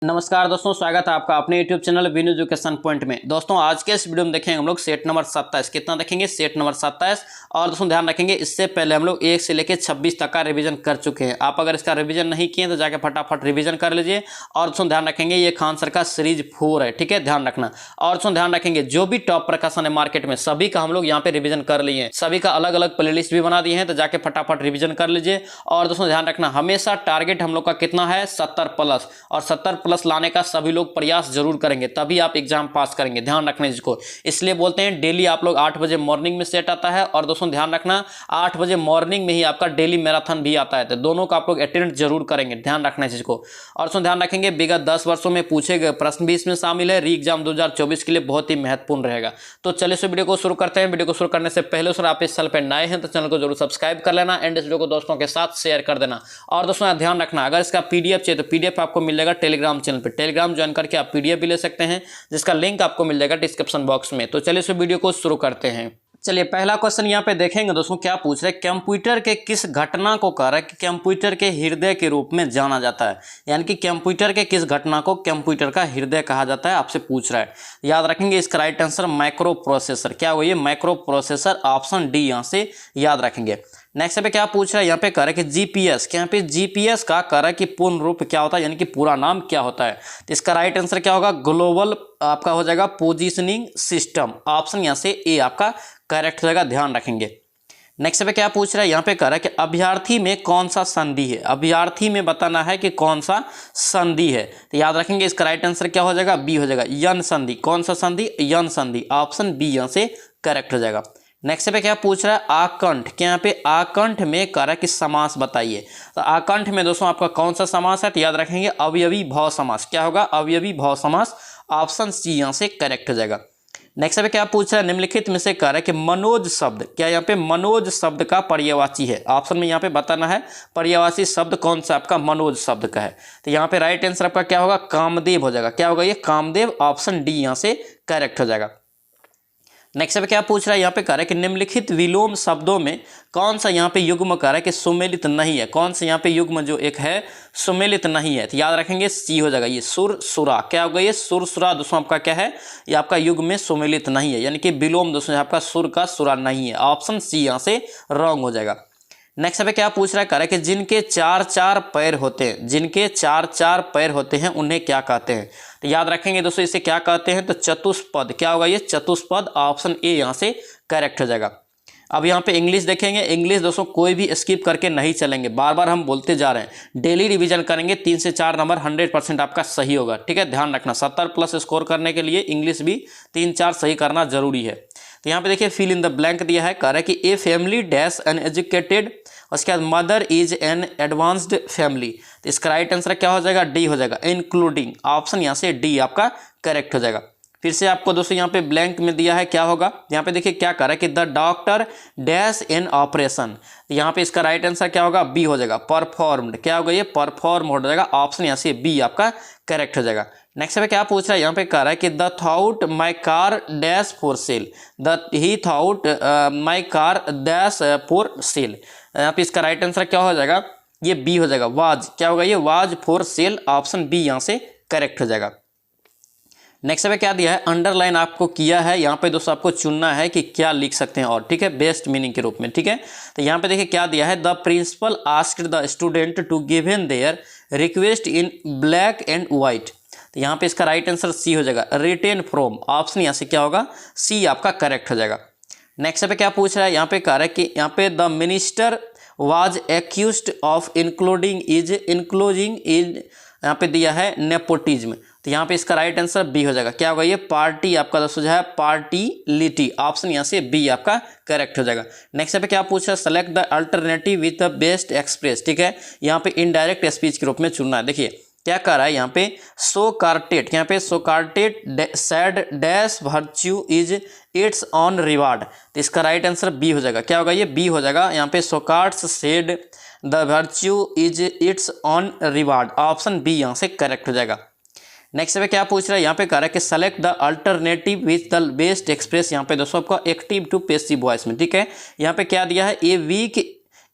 नमस्कार दोस्तों, स्वागत है आपका अपने YouTube channel win education point में। दोस्तों आज के इस वीडियो में देखेंगे हम लोग सेट नंबर 27 कितना देखेंगे, सेट नंबर 27। और दोस्तों ध्यान रखेंगे इससे पहले हम लोग 1 से लेकर 26 तक का रिवीजन कर चुके हैं। आप अगर इसका रिवीजन नहीं किए तो जाके फटाफट रिवीजन कर लीजिए। और दोस्तों ध्यान रखेंगे ये खान सर का सीरीज 4 है, ठीक है, ध्यान रखना। और दोस्तों ध्यान रखेंगे जो भी टॉप प्रकाशन है मार्केट में सभी का हम लोग यहाँ पे रिवीजन कर लिए हैं, सभी का अलग अलग प्ले लिस्ट भी बना दिए हैं, तो जाके फटाफट रिवीजन कर लीजिए। और दोस्तों ध्यान रखना हमेशा टारगेट हम लोग का कितना है, 70+ और 70+ लाने का सभी लोग प्रयास जरूर करेंगे, तभी आप एग्जाम पास करेंगे। ध्यान रखना इसको, इसलिए बोलते हैं डेली आप लोग 8 बजे मॉर्निंग में सेट आता है। और दोस्तों ध्यान रखना 8 बजे मॉर्निंग में ही आपका डेली मैराथन भी आता है, तो दोनों का आप लोग अटेंड जरूर करेंगे। ध्यान रखना इस चीज को। और दोस्तों ध्यान रखेंगे विगत 10 वर्षों में पूछे गए प्रश्न भी इसमें शामिल है। री एग्जाम 2024 के लिए बहुत ही महत्वपूर्ण रहेगा। तो चलिए इस वीडियो को शुरू करते हैं। वीडियो को शुरू करने से पहले सर आप इस चैनल पर नए हैं तो चैनल को जरूर सब्सक्राइब कर लेना एंड इस वीडियो को दोस्तों के साथ शेयर कर देना। और दोस्तों ध्यान रखना अगर इसका पीडीएफ चाहिए तो पीडीएफ आपको मिल जाएगा टेलीग्राम चैनल पर। टेलीग्राम ज्वाइन करके आप पीडीएफ भी ले सकते हैं, जिसका लिंक आपको मिल जाएगा डिस्क्रिप्शन बॉक्स में। तो चलिए इस वीडियो को शुरू करते हैं। चलिए पहला क्वेश्चन यहाँ पे देखेंगे दोस्तों, क्या पूछ रहे हैं, कंप्यूटर के किस घटना को कह रहा है कि कंप्यूटर के हृदय के रूप में जाना जाता है। यानी कि कंप्यूटर के किस घटना को कंप्यूटर का हृदय कहा जाता है, आपसे पूछ रहा है। याद रखेंगे इसका राइट आंसर माइक्रो प्रोसेसर। क्या हो ये माइक्रो प्रोसेसर, ऑप्शन डी यहाँ से याद रखेंगे। नेक्स्ट पे क्या पूछ रहा है, यहाँ पे कह रहा है कि जीपीएस, क्या यहाँ पे जीपीएस का कह रहा है कि पूर्ण रूप क्या होता है, यानी कि पूरा नाम क्या होता है। तो इसका राइट आंसर क्या होगा, ग्लोबल आपका हो जाएगा पोजीशनिंग सिस्टम। ऑप्शन यहाँ से ए आपका करेक्ट हो जाएगा, ध्यान रखेंगे। नेक्स्ट पे क्या पूछ रहा है, यहाँ पे कह रहा है कि अभ्यर्थी में कौन सा संधि है। अभ्यर्थी में बताना है कि कौन सा संधि है। तो याद रखेंगे इसका राइट आंसर क्या हो जाएगा, बी हो जाएगा, यन संधि। कौन सा संधि, यन संधि। ऑप्शन बी यहाँ से करेक्ट हो जाएगा। नेक्स्ट पे क्या पूछ रहा है, आकंठ। क्या यहाँ पे आकंठ में कह रहा है कि समास बताइए। तो आकंठ में दोस्तों आपका कौन सा समास है, तो याद रखेंगे अवयवी भाव समास। क्या होगा, अवयवी भाव समास। ऑप्शन सी यहाँ से करेक्ट हो जाएगा। नेक्स्ट पे क्या पूछ रहा है, निम्नलिखित में से कह रहा है कि मनोज शब्द, क्या यहाँ पे मनोज शब्द का पर्यायवाची है। ऑप्शन में यहाँ पे बताना है पर्यायवाची शब्द कौन सा आपका मनोज शब्द का है। तो यहाँ पे राइट आंसर आपका क्या होगा, कामदेव हो जाएगा। क्या होगा ये, कामदेव। ऑप्शन डी यहाँ से करेक्ट हो जाएगा। नेक्स्ट पे क्या पूछ रहा है, यहाँ पे कह रहा है कि निम्नलिखित विलोम शब्दों में कौन सा यहाँ पे युग्म कह रहा है कि सुमेलित नहीं है। कौन सा यहाँ पे युग्म जो एक है सुमेलित नहीं है। तो याद रखेंगे सी हो जाएगा, ये सुर सुरा। क्या होगा ये, सुर सुरा दोस्तों आपका क्या है, ये आपका युग्म में सुमेलित नहीं है, यानी कि विलोम दोस्तों आपका सुर का सुरा नहीं है। ऑप्शन सी यहाँ से रॉन्ग हो जाएगा। नेक्स्ट पे क्या पूछ रहा है, कह रहा है कि जिनके 4-4 पैर होते हैं, जिनके 4-4 पैर होते हैं उन्हें क्या कहते हैं। तो याद रखेंगे दोस्तों इसे क्या कहते हैं, तो चतुष्पद। क्या होगा ये, चतुष्पद। ऑप्शन ए यहाँ से करेक्ट हो जाएगा। अब यहाँ पे इंग्लिश देखेंगे। इंग्लिश दोस्तों कोई भी स्किप करके नहीं चलेंगे, बार बार हम बोलते जा रहे हैं। डेली रिवीजन करेंगे, 3 से 4 नंबर 100% आपका सही होगा, ठीक है, ध्यान रखना। 70+ स्कोर करने के लिए इंग्लिश भी 3-4 सही करना जरूरी है। तो यहाँ पे देखिए फिल इन द ब्लैंक दिया है, कह रहा है कि ए फैमिली डैश अनएजुकेटेड, उसके बाद mother is an advanced family. तो इसका राइट आंसर क्या हो जाएगा, डी हो जाएगा, इंक्लूडिंग। ऑप्शन यहाँ से डी आपका करेक्ट हो जाएगा। फिर से आपको दोस्तों यहाँ पे ब्लैंक में दिया है, क्या होगा, यहाँ पे देखिए क्या कर रहा है कि the doctor dash in operation. यहाँ पे इसका राइट आंसर क्या होगा, बी हो जाएगा, परफॉर्म्ड। क्या होगा ये, परफॉर्म हो जाएगा। ऑप्शन यहाँ से बी आपका करेक्ट हो जाएगा। नेक्स्ट पे क्या पूछ रहा है, यहाँ पे कह रहा है कि the thought my car dash for sale. The he thought my car dash for sale. यहाँ पे इसका राइट आंसर क्या हो जाएगा, ये बी हो जाएगा, वाज। क्या होगा ये, was for sale. Option B यहाँ से करेक्ट हो जाएगा। नेक्स्ट पे क्या दिया है, अंडरलाइन आपको किया है। यहाँ पे दोस्तों आपको चुनना है कि क्या लिख सकते हैं और, ठीक है, बेस्ट मीनिंग के रूप में, ठीक है। तो यहाँ पे देखिए क्या दिया है, the principal asked the student to give him their request in black and white. तो यहाँ पे इसका राइट आंसर सी हो जाएगा, रिटेन फ्रॉम। ऑप्शन यहाँ से क्या होगा, सी आपका करेक्ट हो जाएगा। नेक्स्ट पे क्या पूछ रहा है, यहाँ पे कह रहा है कि यहाँ पे the minister was accused of including is यहाँ पे दिया है नेपोटिज्म। तो यहाँ पे इसका राइट आंसर बी हो जाएगा। क्या होगा ये, पार्टी आपका दोस्तों जो है पार्टिलिटी। ऑप्शन यहाँ से बी आपका करेक्ट हो जाएगा। नेक्स्ट पे क्या पूछा, select the alternative with the best express. ठीक है, यहाँ पे इनडायरेक्ट स्पीच के रूप में चुनना है। देखिए क्या कर रहा है यहाँ पे, सोकार्टेड। यहाँ पे Socrates said dash virtue is its own reward. तो इसका राइट आंसर बी हो जाएगा। क्या होगा ये, बी हो जाएगा। यहाँ पे Socrates said the virtue is its own reward. Option B यहाँ से करेक्ट हो जाएगा। नेक्स्ट पे क्या पूछ रहा है, यहाँ पे कह रहा है कि select the alternative with the best express. यहाँ पे दोस्तों आपका एक्टिव टू पैसिव वॉइस में, ठीक है। यहाँ पे क्या दिया है, a week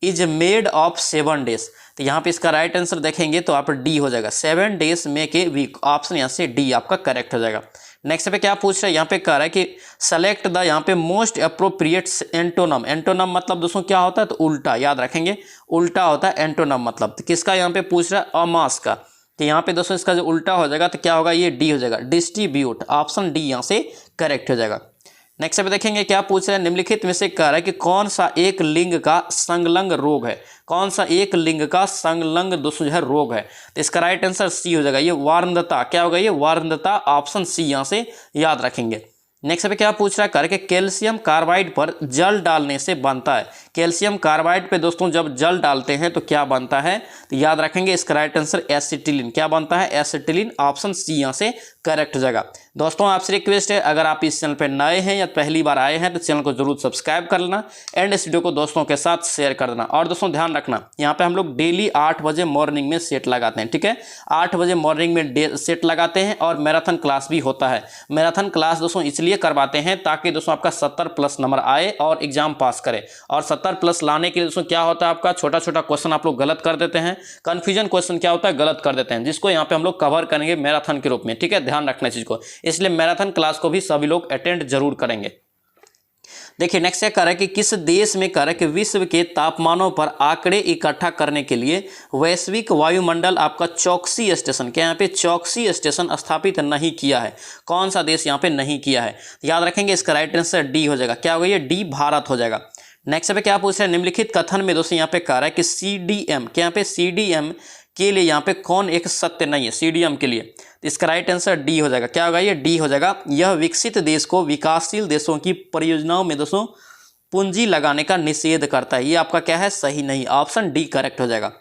is made of 7 days. तो यहाँ पे इसका राइट आंसर देखेंगे तो आप डी हो जाएगा, 7 days make a week. Option यहाँ से डी आपका करेक्ट हो जाएगा। नेक्स्ट पे क्या पूछ रहा है, यहाँ पे कह रहा है कि सेलेक्ट द यहाँ पे मोस्ट अप्रोप्रिएट एंटोनम। एंटोनम मतलब दोस्तों क्या होता है, तो उल्टा, याद रखेंगे उल्टा होता है एंटोनम मतलब। तो किसका यहाँ पे पूछ रहा है, अमास का। तो यहाँ पे दोस्तों इसका जो उल्टा हो जाएगा तो क्या होगा, ये डी हो जाएगा, डिस्ट्रीब्यूट। ऑप्शन डी यहाँ से करेक्ट हो जाएगा। नेक्स्ट पे देखेंगे क्या पूछ रहा है, निम्नलिखित में से कह रहा है कि कौन सा एक लिंग का संलग्न रोग है। कौन सा एक लिंग का संलग्न दोस्तों जो है रोग है। तो इसका राइट आंसर सी हो जाएगा, ये वार्धता। क्या होगा, ये वार्धता। ऑप्शन सी यहाँ से याद रखेंगे। नेक्स्ट पे क्या पूछ रहा है, करके कैल्शियम कार्बाइड पर जल डालने से बनता है। कैल्शियम कार्बाइड पे दोस्तों जब जल डालते हैं तो क्या बनता है, तो याद रखेंगे इसका राइट आंसर एसिटिलीन। क्या बनता है, एसिटिलीन। ऑप्शन सी यहाँ से करेक्ट हो जाएगा। दोस्तों आपसे रिक्वेस्ट है, अगर आप इस चैनल पर नए हैं या पहली बार आए हैं तो चैनल को जरूर सब्सक्राइब कर लेना एंड इस वीडियो को दोस्तों के साथ शेयर कर देना। और दोस्तों ध्यान रखना, यहाँ पे हम लोग डेली 8 बजे मॉर्निंग में सेट लगाते हैं, ठीक है। 8 बजे मॉर्निंग में सेट लगाते हैं और मैराथन क्लास भी होता है। मैराथन क्लास दोस्तों इसलिए करवाते हैं ताकि दोस्तों आपका 70+ नंबर आए और एग्जाम पास करे। और 70+ लाने के लिए दोस्तों क्या होता है, आपका छोटा छोटा क्वेश्चन आप लोग गलत कर देते हैं, कंफ्यूजन क्वेश्चन क्या होता है, गलत कर देते हैं, जिसको यहाँ पे हम लोग कवर करेंगे मैराथन के रूप में, ठीक है। ध्यान रखना चीज को, इसलिए मैराथन क्लास को भी सभी लोग अटेंड जरूर करेंगे। देखिए नेक्स्ट क्या कह रहा है कि किस देश में कह रहा है कि विश्व के तापमानों पर आंकड़े इकट्ठा करने के लिए वैश्विक वायुमंडल आपका चौकसी स्टेशन, क्या यहाँ पे चौकसी स्टेशन स्थापित नहीं किया है। कौन सा देश यहाँ पे नहीं किया है, याद रखेंगे इसका राइट आंसर डी हो जाएगा। क्या होगा, ये डी भारत हो जाएगा। नेक्स्ट पे क्या पूछ रहे हैं, निम्नलिखित कथन में दोस्तों यहाँ पे कह रहा है कि CDM, क्या यहाँ पे CDM के लिए यहाँ पे कौन एक सत्य नहीं है, CDM के लिए। इसका राइट आंसर डी हो जाएगा। क्या होगा, ये डी हो जाएगा। यह विकसित देश को विकासशील देशों की परियोजनाओं में दोस्तों पूंजी लगाने का निषेध करता है। ये आपका क्या है, सही नहीं। ऑप्शन डी करेक्ट हो जाएगा।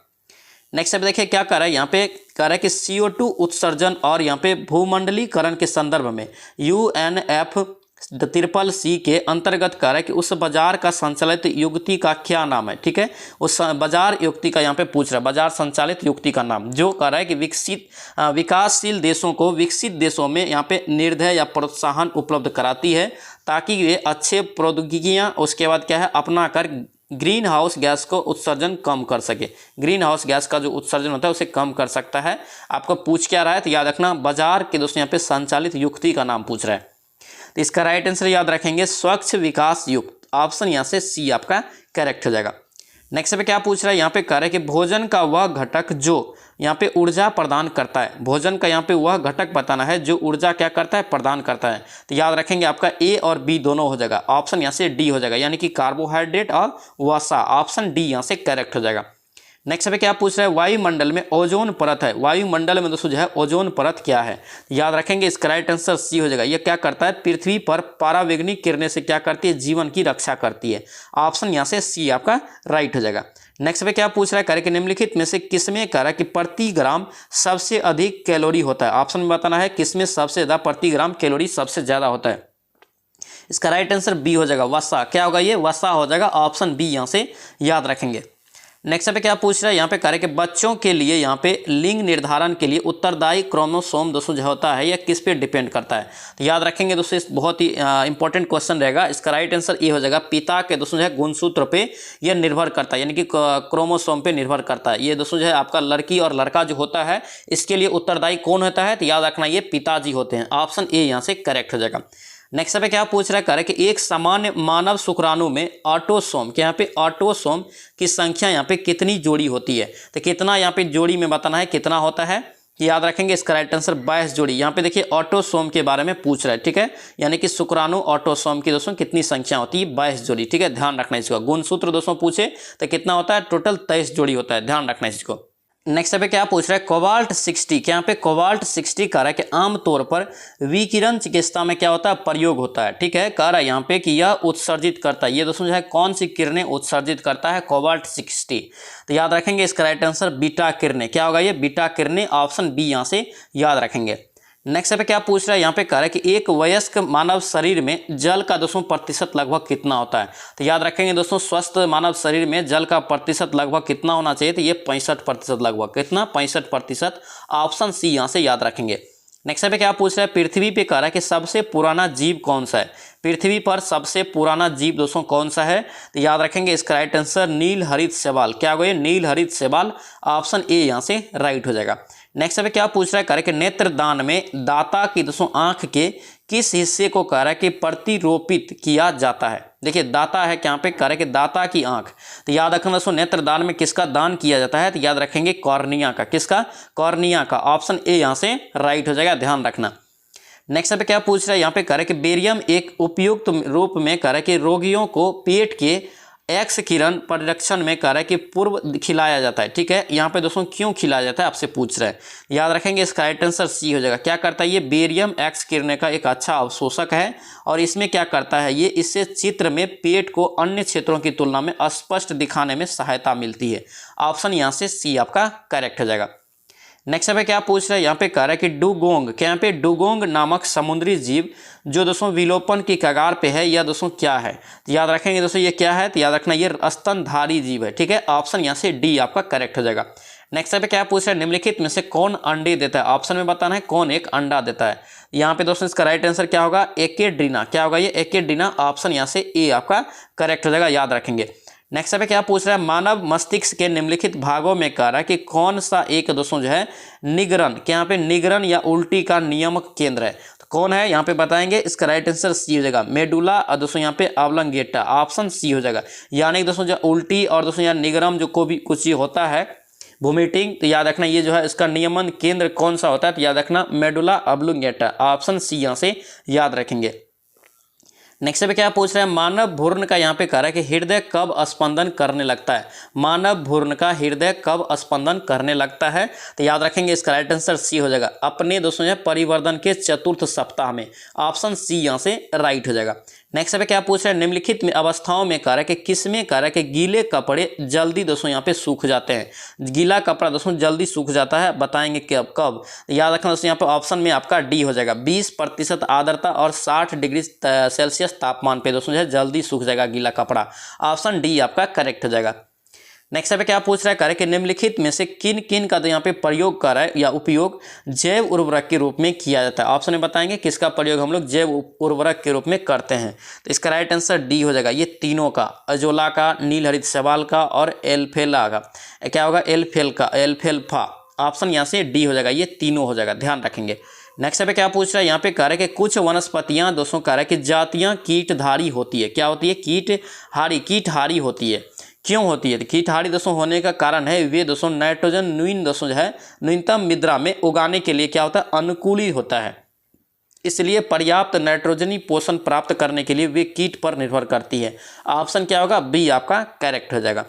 नेक्स्ट देखिए क्या कर रहा है, यहाँ पे कह रहा है कि CO2 उत्सर्जन और यहाँ पे भूमंडलीकरण के संदर्भ में UNFCCC के अंतर्गत कह रहा है कि उस बाजार का संचालित युक्ति का क्या नाम है, ठीक है। उस बाजार युक्ति का यहाँ पे पूछ रहा है, बाजार संचालित युक्ति का नाम, जो कह रहा है कि विकासशील देशों को विकसित देशों में यहाँ पे निर्दय या प्रोत्साहन उपलब्ध कराती है ताकि वे अच्छे प्रौद्योगिकियाँ उसके बाद क्या है अपना कर ग्रीन हाउस गैस को उत्सर्जन कम कर सके। ग्रीन हाउस गैस का जो उत्सर्जन होता है उसे कम कर सकता है। आपको पूछ क्या रहा है, तो याद रखना बाजार के दोस्तों यहाँ पे संचालित युक्ति का नाम पूछ रहा है। तो इसका राइट आंसर याद रखेंगे स्वच्छ विकास युक्त। ऑप्शन यहाँ से सी आपका करेक्ट हो जाएगा। नेक्स्ट पे क्या पूछ रहा है, यहाँ पे कह रहा है कि भोजन का वह घटक जो यहाँ पे ऊर्जा प्रदान करता है। भोजन का यहाँ पे वह घटक बताना है जो ऊर्जा क्या करता है, प्रदान करता है। तो याद रखेंगे आपका ए और बी दोनों हो जाएगा। ऑप्शन यहाँ से डी हो जाएगा, यानी कि कार्बोहाइड्रेट और वसा। ऑप्शन डी यहाँ से करेक्ट हो जाएगा। नेक्स्ट पे क्या पूछ रहा है, वायुमंडल में ओजोन परत है। वायुमंडल में दोस्तों जो है ओजोन परत क्या है, याद रखेंगे इसका राइट आंसर सी हो जाएगा। ये क्या करता है, पृथ्वी पर परावैंगनिक किरणें से क्या करती है, जीवन की रक्षा करती है। ऑप्शन यहाँ से सी आपका राइट हो जाएगा। नेक्स्ट पे क्या पूछ रहा है, कह रहा है कि निम्नलिखित में से किसमें कह रहा है कि प्रति ग्राम सबसे अधिक कैलोरी होता है। ऑप्शन में बताना है किसमें सबसे ज़्यादा प्रति ग्राम कैलोरी सबसे ज़्यादा होता है। इसका राइट आंसर बी हो जाएगा, वसा। क्या होगा, ये वसा हो जाएगा। ऑप्शन बी यहाँ से याद रखेंगे। नेक्स्ट पे क्या पूछ रहा है, यहाँ पे कह रहा है कि बच्चों के लिए यहाँ पे लिंग निर्धारण के लिए उत्तरदायी क्रोमोसोम दोस्तों जो होता है यह किस पे डिपेंड करता है। तो याद रखेंगे दोस्तों, इस बहुत ही इंपॉर्टेंट क्वेश्चन रहेगा। इसका राइट आंसर ये हो जाएगा, पिता के दोस्तों जो है गुणसूत्र पे यह निर्भर करता है, यानी कि क्रोमोसोम पे निर्भर करता है। ये दोस्तों जो है आपका लड़की और लड़का जो होता है इसके लिए उत्तरदायी कौन होता है, तो याद रखना ये पिताजी होते हैं। ऑप्शन ए यहाँ से करेक्ट हो जाएगा। नेक्स्ट पे क्या पूछ रहा है, कह रहा है कि एक सामान्य मानव शुक्राणु में ऑटोसोम, के यहाँ पे ऑटोसोम की संख्या यहाँ पे कितनी जोड़ी होती है। तो कितना यहाँ पे जोड़ी में बताना है, कितना होता है, याद रखेंगे इसका राइट आंसर 22 जोड़ी। यहाँ पे देखिए ऑटोसोम के बारे में पूछ रहा है, ठीक है, यानी कि शुक्राणु ऑटोसोम की दोस्तों कितनी संख्या होती है, 22 जोड़ी, ठीक है। ध्यान रखना इसका। गुणसूत्र दोस्तों पूछे तो कितना होता है, टोटल 23 जोड़ी होता है। ध्यान रखना इसको। नेक्स्ट पे क्या पूछ रहा है, कोबाल्ट 60, क्या यहाँ पे कोबाल्ट 60 कह रहा है कि आमतौर पर विकिरण चिकित्सा में क्या होता है, प्रयोग होता है, ठीक है। कह रहा है यहाँ पे कि यह उत्सर्जित करता है, ये दोस्तों जो है कौन सी किरणें उत्सर्जित करता है, कोबाल्ट 60। तो याद रखेंगे इसका राइट आंसर बीटा किरणें। क्या होगा, ये बीटा किरणें। ऑप्शन बी यहाँ से याद रखेंगे। नेक्स्ट पे क्या पूछ रहा है, यहाँ पे कह रहा है कि एक वयस्क मानव शरीर में जल का दोस्तों प्रतिशत लगभग कितना होता है। तो याद रखेंगे दोस्तों, स्वस्थ मानव शरीर में जल का प्रतिशत लगभग कितना होना चाहिए, तो ये 65% लगभग। कितना, 65%। ऑप्शन सी यहाँ से याद रखेंगे। नेक्स्ट पे क्या पूछ रहा है, पृथ्वी पे कह रहा है कि सबसे पुराना जीव कौन सा है। पृथ्वी पर सबसे पुराना जीव दोस्तों कौन सा है? तो याद रखेंगे इसका राइट आंसर नील हरित शैवाल। क्या होगा ये? नील हरित शैवाल। ऑप्शन ए यहाँ से राइट हो जाएगा। नेक्स्ट पे क्या पूछ रहा है? करें कि नेत्रदान में दाता की दोस्तों आंख के किस हिस्से को कह रहा है कि प्रतिरोपित किया जाता है? देखिए दाता है, क्या पे करें कि दाता की आंख। तो याद रखना दोस्तों नेत्रदान में किसका दान किया जाता है? तो याद रखेंगे कॉर्निया का। किसका? कॉर्निया का। ऑप्शन ए यहाँ से राइट हो जाएगा, ध्यान रखना। नेक्स्ट पे क्या पूछ रहा है? यहाँ पे करें कि बेरियम एक उपयुक्त रूप में करें कि रोगियों को पेट के एक्स किरण परिरक्षण में कह रहा है कि पूर्व खिलाया जाता है। ठीक है, यहाँ पे दोस्तों क्यों खिलाया जाता है आपसे पूछ रहा है। याद रखेंगे इसका राइट आंसर सी हो जाएगा। क्या करता है ये? बेरियम एक्स किरण का एक अच्छा अवशोषक है और इसमें क्या करता है ये? इससे चित्र में पेट को अन्य क्षेत्रों की तुलना में स्पष्ट दिखाने में सहायता मिलती है। ऑप्शन यहाँ से सी आपका करेक्ट हो जाएगा। नेक्स्ट पे क्या पूछ रहा है? यहाँ पे कह रहा है कि डुगोंग, क्या यहाँ पे डुगोंग नामक समुद्री जीव जो दोस्तों विलोपन की कगार पे है, यह दोस्तों क्या है? तो याद रखेंगे दोस्तों ये क्या है? तो याद रखना ये स्तनधारी जीव है। ठीक है, ऑप्शन यहाँ से डी आपका करेक्ट हो जाएगा। नेक्स्ट पे क्या पूछ रहा है? निम्नलिखित में से कौन अंडे देता है? ऑप्शन में बताना है कौन एक अंडा देता है। यहाँ पे दोस्तों इसका राइट आंसर क्या होगा? एकेड्रीना। क्या होगा ये? एकेड्रीना। ऑप्शन यहाँ से ए आपका करेक्ट हो जाएगा, याद रखेंगे। नेक्स्ट पे क्या पूछ रहा है? मानव मस्तिष्क के निम्नलिखित भागों में कह रहा है कि कौन सा एक दोस्तों जो है निगरण, क्या यहाँ पे निगरण या उल्टी का नियामक केंद्र है? तो कौन है यहाँ पे बताएंगे। इसका राइट आंसर सी हो जाएगा, मेडुला और दोस्तों यहाँ पे ऑब्लंगेटा। ऑप्शन सी हो जाएगा। यानी कि दोस्तों जो उल्टी और दोस्तों यहाँ निगरम जो को भी कुछ होता है वोमिटिंग, तो याद रखना ये जो है इसका नियमन केंद्र कौन सा होता है? तो याद रखना मेडुला ऑब्लंगेटा। ऑप्शन सी यहाँ से याद रखेंगे। नेक्स्ट पे क्या पूछ रहा है? मानव भ्रूण का यहाँ पे कह रहा है कि हृदय कब स्पंदन करने लगता है? मानव भ्रूण का हृदय कब स्पंदन करने लगता है? तो याद रखेंगे इसका राइट आंसर सी हो जाएगा, अपने दोस्तों जो परिवर्तन के चतुर्थ सप्ताह में। ऑप्शन सी यहाँ से राइट हो जाएगा। नेक्स्ट पे क्या पूछ रहा है? निम्नलिखित में अवस्थाओं में कह रहा है कि किसमें कह रहा है कि गीले कपड़े जल्दी दोस्तों यहाँ पे सूख जाते हैं? गीला कपड़ा दोस्तों जल्दी सूख जाता है, बताएंगे कब? याद रखना दोस्तों यहाँ पे ऑप्शन में आपका डी हो जाएगा। 20% आर्द्रता और 60 डिग्री सेल्सियस तापमान पे दोस्तों जो है जल्दी सूख जाएगा गीला कपड़ा। ऑप्शन डी आपका करेक्ट हो जाएगा। नेक्स्ट पे क्या पूछ रहा है? करें कि निम्नलिखित में से किन किन का तो यहाँ पे प्रयोग कर रहा है या उपयोग जैव उर्वरक के रूप में किया जाता है? ऑप्शन में बताएंगे किसका प्रयोग हम लोग जैव उर्वरक के रूप में करते हैं। तो इसका राइट आंसर डी हो जाएगा, ये तीनों का, अजोला का, नील हरित शैवाल का और एल्फेला का। क्या होगा? एल्फेल्फा। ऑप्शन यहाँ से डी हो जाएगा, ये तीनों हो जाएगा, ध्यान रखेंगे। नेक्स्ट पे क्या पूछ रहा है? यहाँ पे कह रहा है कि कुछ वनस्पतियां दोस्तों कह रहा है कि जातियां कीटधारी होती है। क्या होती है? कीटहारी होती है। क्यों होती है? तो कीटहारी दोस्तों होने का कारण है वे दोस्तों नाइट्रोजन न्यून दोस्तों जो है न्यूनतम मुद्रा में उगाने के लिए क्या होता है? अनुकूली होता है। इसलिए पर्याप्त नाइट्रोजनी पोषण प्राप्त करने के लिए वे कीट पर निर्भर करती है। ऑप्शन क्या होगा? बी आपका करेक्ट हो जाएगा।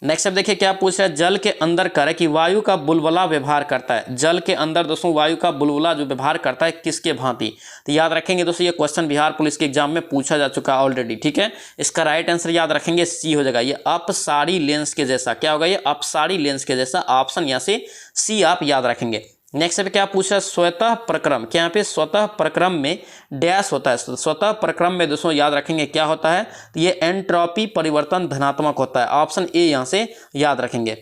नेक्स्ट अब देखिए क्या पूछ रहा है? जल के अंदर करे कि वायु का बुलबुला व्यवहार करता है। जल के अंदर दोस्तों वायु का बुलबुला जो व्यवहार करता है किसके भांति? तो याद रखेंगे दोस्तों ये क्वेश्चन बिहार पुलिस के एग्जाम में पूछा जा चुका है ऑलरेडी। ठीक है, इसका राइट आंसर याद रखेंगे सी हो जाएगा, ये अपसारी लेंस के जैसा। क्या होगा? ये अपसारी लेंस के जैसा। ऑप्शन यहाँ से सी आप याद रखेंगे। नेक्स्ट पे क्या पूछ रहा है? स्वतः प्रक्रम, क्या यहाँ पे स्वतः प्रक्रम में डैश होता है? स्वतः प्रक्रम में दोस्तों याद रखेंगे क्या होता है? तो ये एंट्रोपी परिवर्तन धनात्मक होता है। ऑप्शन ए यहाँ से याद रखेंगे।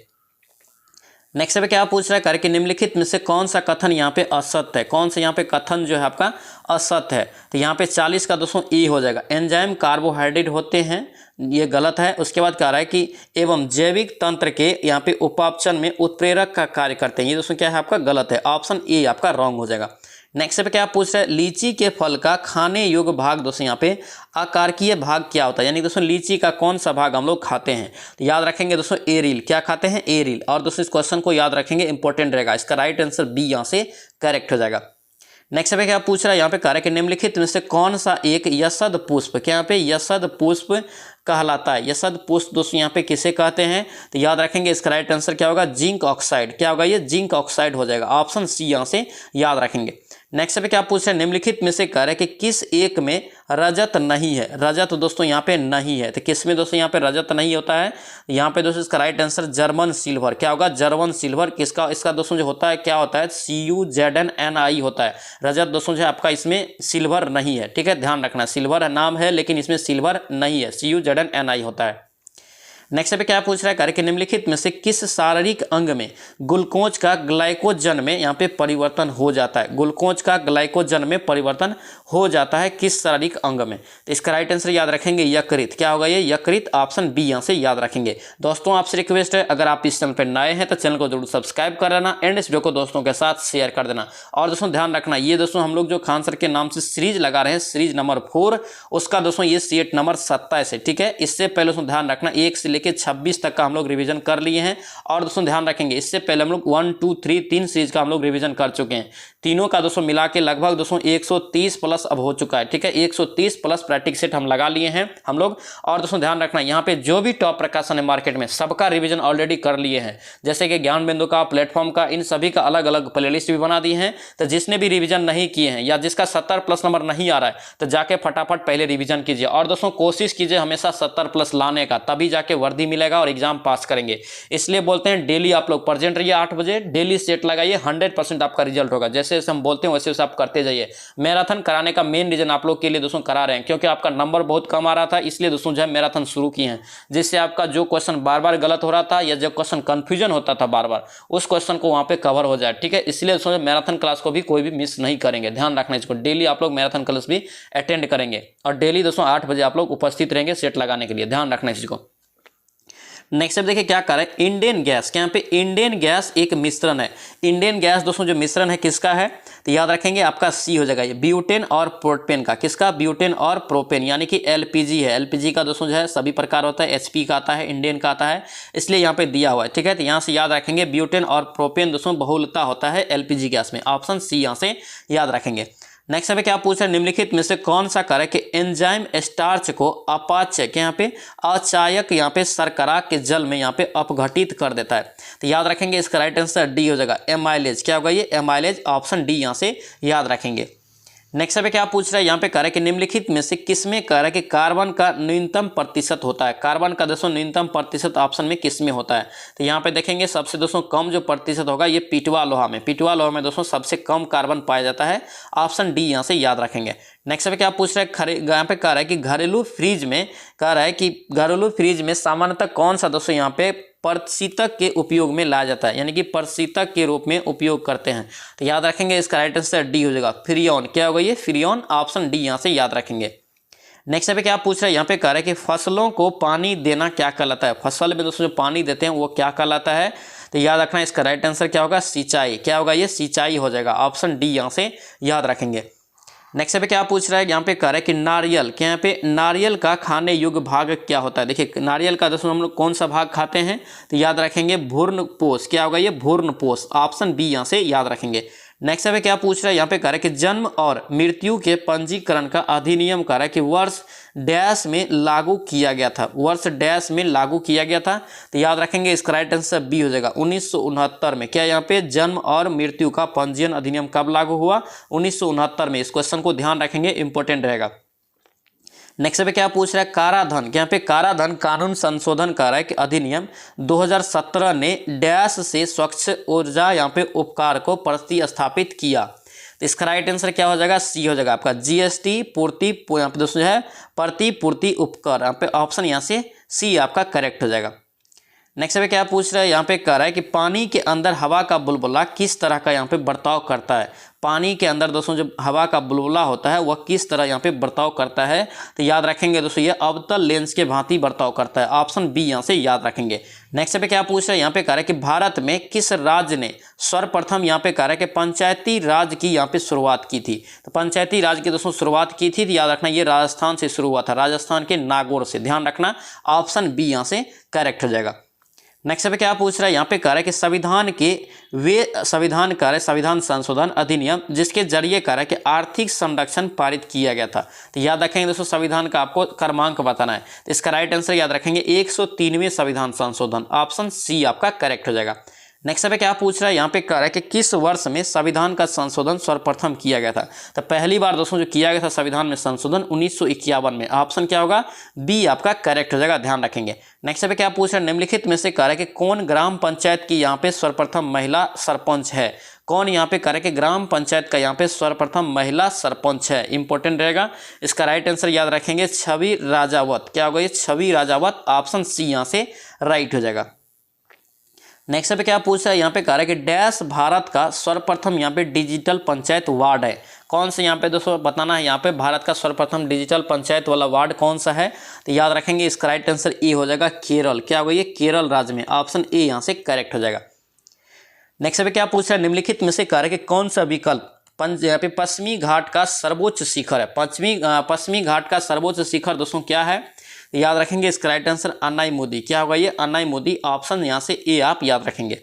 नेक्स्ट पे क्या पूछ रहा है? करके निम्नलिखित में से कौन सा कथन यहाँ पे असत्य है? कौन सा यहाँ पे कथन जो है आपका असत्य है? तो यहाँ पे 40 का दोस्तों ए हो जाएगा। एंजाइम कार्बोहाइड्रेट होते हैं, ये गलत है। उसके बाद कह रहा है कि एवं जैविक तंत्र के यहाँ पे उपापचन में उत्प्रेरक का कार्य करते हैं, ये दोस्तों क्या है आपका गलत है। ऑप्शन ए आपका रॉन्ग हो जाएगा। नेक्स्ट पे क्या पूछ रहा है? लीची के फल का खाने योग्य भाग दोस्तों यहाँ पे आकारकीय भाग क्या होता है? यानी दोस्तों लीची का कौन सा भाग हम लोग खाते हैं? तो याद रखेंगे दोस्तों एरिल। क्या खाते हैं? एरिल। और दोस्तों इस क्वेश्चन को याद रखेंगे, इंपॉर्टेंट रहेगा। इसका राइट आंसर बी यहाँ से करेक्ट हो जाएगा। नेक्स्ट पे क्या पूछ रहा है? यहाँ पे कह रहा है कि निम्नलिखित में से कौन सा एक यशद पुष्प, क्या यहाँ पे यशद पुष्प कहलाता है? यशद पुष्प दोस्तों यहाँ पे किसे कहते हैं? तो याद रखेंगे इसका राइट आंसर क्या होगा? Zinc oxide. क्या होगा? ये जिंक ऑक्साइड हो जाएगा। ऑप्शन सी यहाँ से याद रखेंगे। नेक्स्ट पे क्या पूछ रहे हैं? निम्नलिखित में से कह रहे हैं कि किस एक में रजत नहीं है? रजत दोस्तों यहाँ पे नहीं है, तो किस में दोस्तों यहाँ पे रजत नहीं होता है? यहाँ पे दोस्तों इसका राइट आंसर जर्मन सिल्वर। क्या होगा? German silver. किसका? इसका दोस्तों जो होता है क्या होता है? CuZnNi होता है। रजत दोस्तों जो आपका इसमें सिल्वर नहीं है। ठीक है, ध्यान रखना, सिल्वर नाम है लेकिन इसमें सिल्वर नहीं है, CuZnNi होता है। नेक्स्ट पे क्या पूछ रहा है, कार्य के निम्नलिखित में से किस शारीरिक अंग में ग्लूकोज का ग्लाइकोजन में यहाँ पे परिवर्तन हो जाता है। ग्लूकोज का ग्लाइकोजन में परिवर्तन हो जाता है किस शारीरिक अंग में। तो इसका राइट आंसर याद रखेंगे यकृत। क्या होगा ये, यकृत। ऑप्शन बी यहाँ से याद रखेंगे। दोस्तों आपसे रिक्वेस्ट है, अगर आप इस चैनल पर नए हैं तो चैनल को जरूर सब्सक्राइब कर लेना एंड इस वीडियो को दोस्तों के साथ शेयर कर देना। और दोस्तों ध्यान रखना, ये दोस्तों हम लोग जो खान सर के नाम से सीरीज लगा रहे हैं, सीरीज नंबर 4, उसका दोस्तों ये सेट नंबर 27 है। ठीक है, इससे पहले दोस्तों ध्यान रखना 1 से लेकर 26 तक का हम लोग रिवीजन कर लिए हैं। और दोस्तों ध्यान रखेंगे, इससे पहले हम लोग 1, 2, 3 3 सीरीज का हम लोग रिवीजन कर चुके हैं। तीनों का दोस्तों मिला के लगभग दोस्तों 130 प्लस अब हो चुका है। ठीक है, 130 प्लस प्रैक्टिस सेट हम लगा लिए हैं हम लोग। और दोस्तों ध्यान रखना, यहाँ पे जो भी टॉप प्रकाशन है मार्केट में, सबका रिवीजन ऑलरेडी कर लिए हैं। जैसे कि ज्ञान बिंदु का, प्लेटफॉर्म का, इन सभी का अलग अलग प्लेलिस्ट भी बना दी है। तो जिसने भी रिवीजन नहीं किए हैं या जिसका 70 प्लस नंबर नहीं आ रहा है, तो जाके फटाफट पहले रिवीजन कीजिए। और दोस्तों कोशिश कीजिए हमेशा 70 प्लस लाने का, तभी जाके वर्दी मिलेगा और एग्जाम पास करेंगे। इसलिए बोलते हैं डेली आप लोग प्रेजेंट रहिए 8 बजे, डेली सेट लगाइए, 100% आपका रिजल्ट होगा। जैसे जैसे हम बोलते हैं वैसे वैसे आप करते जाइए। मैराथन कराने का मेन रीजन आप लोग के लिए दोस्तों करा रहे हैं, क्योंकि आपका नंबर बहुत कम आ रहा था, इसलिए दोस्तों जो है मैराथन शुरू किए हैं, जिससे आपका जो क्वेश्चन बार बार गलत हो रहा था या जो क्वेश्चन कंफ्यूजन होता था बार बार, उस क्वेश्चन को वहां पे कवर हो जाए। ठीक है, इसलिए दोस्तों मैराथन क्लास को भी कोई भी मिस नहीं करेंगे। ध्यान रखना इसको, डेली आप लोग मैराथन क्लास भी अटेंड करेंगे और डेली दोस्तों 8 बजे आप लोग उपस्थित रहेंगे सेट लगाने के लिए। ध्यान रखना इसको। नेक्स्ट देखिए क्या कर रहा है, इंडियन गैस। क्या यहाँ पे इंडियन गैस एक मिश्रण है। इंडियन गैस दोस्तों जो मिश्रण है किसका है, तो याद रखेंगे आपका सी हो जाएगा ये, ब्यूटेन और प्रोपेन का। किसका, ब्यूटेन और प्रोपेन, यानी कि एलपीजी है। एलपीजी का दोस्तों जो है सभी प्रकार होता है, एचपी का आता है, इंडियन का आता है, इसलिए यहाँ पे दिया हुआ है। ठीक है, तो यहाँ से याद रखेंगे ब्यूटेन और प्रोपेन दोस्तों बहुलता होता है एलपीजी गैस में। ऑप्शन सी यहाँ से याद रखेंगे। नेक्स्ट में क्या पूछ रहा है, निम्नलिखित में से कौन सा कारक कि एंजाइम स्टार्च को अपाच्य के यहाँ पे अचायक यहाँ पे शर्करा के जल में यहाँ पे अपघटित कर देता है। तो याद रखेंगे इसका राइट आंसर डी हो जाएगा, एमाइलेज। क्या होगा ये, एमाइलेज। ऑप्शन डी यहाँ से याद रखेंगे। नेक्स्ट पे क्या पूछ रहा है, यहाँ पे कह रहा है कि निम्नलिखित में से किसमें कह रहा है कि कार्बन का न्यूनतम प्रतिशत होता है। कार्बन का दोस्तों न्यूनतम प्रतिशत ऑप्शन में किसमें होता है, तो यहाँ पे देखेंगे सबसे दोस्तों कम जो प्रतिशत होगा ये पिटवा लोहा में। पिटवा लोहा में दोस्तों सबसे कम कार्बन पाया जाता है। ऑप्शन डी यहाँ से याद रखेंगे। नेक्स्ट पे क्या पूछ रहा है, यहाँ पे कह रहा है कि घरेलू फ्रिज में कह रहा है कि घरेलू फ्रिज में सामान्यतः कौन सा दोस्तों यहाँ पे प्रशीतक के उपयोग में लाया जाता है, यानी कि प्रशीतक के रूप में उपयोग करते हैं। तो याद रखेंगे इसका राइट आंसर डी हो जाएगा, फ्रियोन। क्या होगा ये, फ्रियोन। ऑप्शन डी यहाँ से याद रखेंगे। नेक्स्ट पे क्या पूछ रहा है, यहाँ पे कह रहा है कि फसलों को पानी देना क्या कहलाता है। फसल में दोस्तों जो पानी देते हैं वो क्या कहलाता है, तो याद रखना इसका राइट आंसर क्या होगा, सिंचाई। क्या होगा ये, सिंचाई हो जाएगा। ऑप्शन डी यहाँ से याद रखेंगे। नेक्स्ट पे क्या पूछ रहा है, यहाँ पे कह रहा है कि नारियल, क्या यहाँ पे नारियल का खाने योग्य भाग क्या होता है। देखिए नारियल का दोस्तों हम लोग कौन सा भाग खाते हैं, तो याद रखेंगे भ्रूणपोष। क्या होगा ये, भ्रूणपोष। ऑप्शन बी यहाँ से याद रखेंगे। नेक्स्ट पे क्या पूछ रहा है, यहाँ पे कह रहा है कि जन्म और मृत्यु के पंजीकरण का अधिनियम कह रहा है कि वर्ष डैश में लागू किया गया था। वर्ष डैश में लागू किया गया था, तो याद रखेंगे इसका राइट आंसर बी हो जाएगा, 1969 में। क्या यहाँ पे जन्म और मृत्यु का पंजीयन अधिनियम कब लागू हुआ, 1969 में। इस क्वेश्चन को ध्यान रखेंगे, इंपॉर्टेंट रहेगा। नेक्स्ट पे क्या पूछ रहा है, काराधन। यहाँ पे काराधन कानून संशोधन कर रहा है कि अधिनियम 2017 ने डैश से स्वच्छ ऊर्जा यहाँ पे उपकार को प्रतिस्थापित किया। तो इसका राइट आंसर क्या हो जाएगा, सी हो जाएगा आपका, जीएसटी पूर्ति यहाँ पे दोस्तों है प्रतिपूर्ति उपकर। यहाँ पे ऑप्शन यहाँ से सी आपका करेक्ट हो जाएगा। नेक्स्ट पे क्या पूछ रहा है, यहाँ पे कह रहा है कि पानी के अंदर हवा का बुलबुला किस तरह का यहाँ पे बर्ताव करता है। पानी के अंदर दोस्तों जो हवा का बुलबुला होता है वह किस तरह यहाँ पे बर्ताव करता है, तो याद रखेंगे दोस्तों ये अवतल लेंस के भांति बर्ताव करता है। ऑप्शन बी यहाँ से याद रखेंगे। नेक्स्ट पे क्या पूछ रहा है, यहाँ पे कह रहा है कि भारत में किस राज्य ने सर्वप्रथम यहाँ पे कह रहा है कि पंचायती राज की यहाँ पे शुरुआत की थी। तो पंचायती राज की दोस्तों शुरुआत की थी, तो याद रखना ये राजस्थान से शुरू हुआ था, राजस्थान के नागौर से। ध्यान रखना, ऑप्शन बी यहाँ से करेक्ट हो जाएगा। नेक्स्ट पे क्या पूछ रहा है, यहाँ पे कह रहा है कि संविधान के वे संविधान कह रहा है संविधान संशोधन अधिनियम जिसके जरिए कह रहा है कि आर्थिक संरक्षण पारित किया गया था। तो याद रखेंगे दोस्तों संविधान का आपको क्रमांक बताना है, तो इसका राइट आंसर याद रखेंगे 103वें संविधान संशोधन। ऑप्शन सी आपका करेक्ट हो जाएगा। नेक्स्ट पे क्या पूछ रहा है, यहाँ पे कह रहा है कि किस वर्ष में संविधान का संशोधन सर्वप्रथम किया गया था। तो पहली बार दोस्तों जो किया गया था संविधान में संशोधन 1951 में। ऑप्शन क्या होगा, बी आपका करेक्ट हो जाएगा, ध्यान रखेंगे। नेक्स्ट पे क्या पूछ रहा है, निम्नलिखित में से कह रहा है कि कौन ग्राम पंचायत की यहाँ पे सर्वप्रथम महिला सरपंच है। कौन यहाँ पे करें कि ग्राम पंचायत का यहाँ पे सर्वप्रथम महिला सरपंच है, इंपॉर्टेंट रहेगा। इसका राइट आंसर याद रखेंगे छवि राजावत। क्या होगा ये? छवि राजावत। ऑप्शन सी यहाँ से राइट हो जाएगा। नेक्स्ट पे क्या पूछा है यहाँ पे कह रहा है कि डैश भारत का सर्वप्रथम यहाँ पे डिजिटल पंचायत वार्ड है। कौन सा यहाँ पे दोस्तों बताना है, यहाँ पे भारत का सर्वप्रथम डिजिटल पंचायत वाला वार्ड कौन सा है? तो याद रखेंगे इसका राइट आंसर ए हो जाएगा केरल। क्या होगा ये? केरल राज्य में। ऑप्शन ए यहाँ से करेक्ट हो जाएगा। नेक्स्ट पे क्या पूछ रहा है, निम्नलिखित में से कह रहा है कि कौन सा विकल्प यहाँ पे पश्चिमी घाट का सर्वोच्च शिखर है? पश्चिमी घाट का सर्वोच्च शिखर दोस्तों क्या है? याद रखेंगे इसका राइट आंसर अनाई। क्या होगा ये? अनाई। ऑप्शन यहाँ से ए आप याद रखेंगे।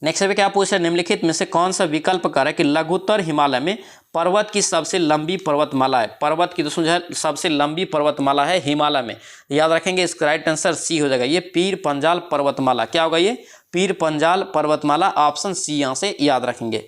नेक्स्ट पे क्या पूछा है, निम्नलिखित में से कौन सा विकल्प कर है कि लघुत्तर हिमालय में पर्वत की सबसे लंबी पर्वतमाला है? पर्वत की दोस्तों जो है सबसे लंबी पर्वतमाला है हिमालय में। याद रखेंगे इसका राइट आंसर सी हो जाएगा, ये पीर पंजाल पर्वतमाला। क्या होगा ये? पीर पंजाल पर्वतमाला। ऑप्शन सी यहाँ से याद रखेंगे।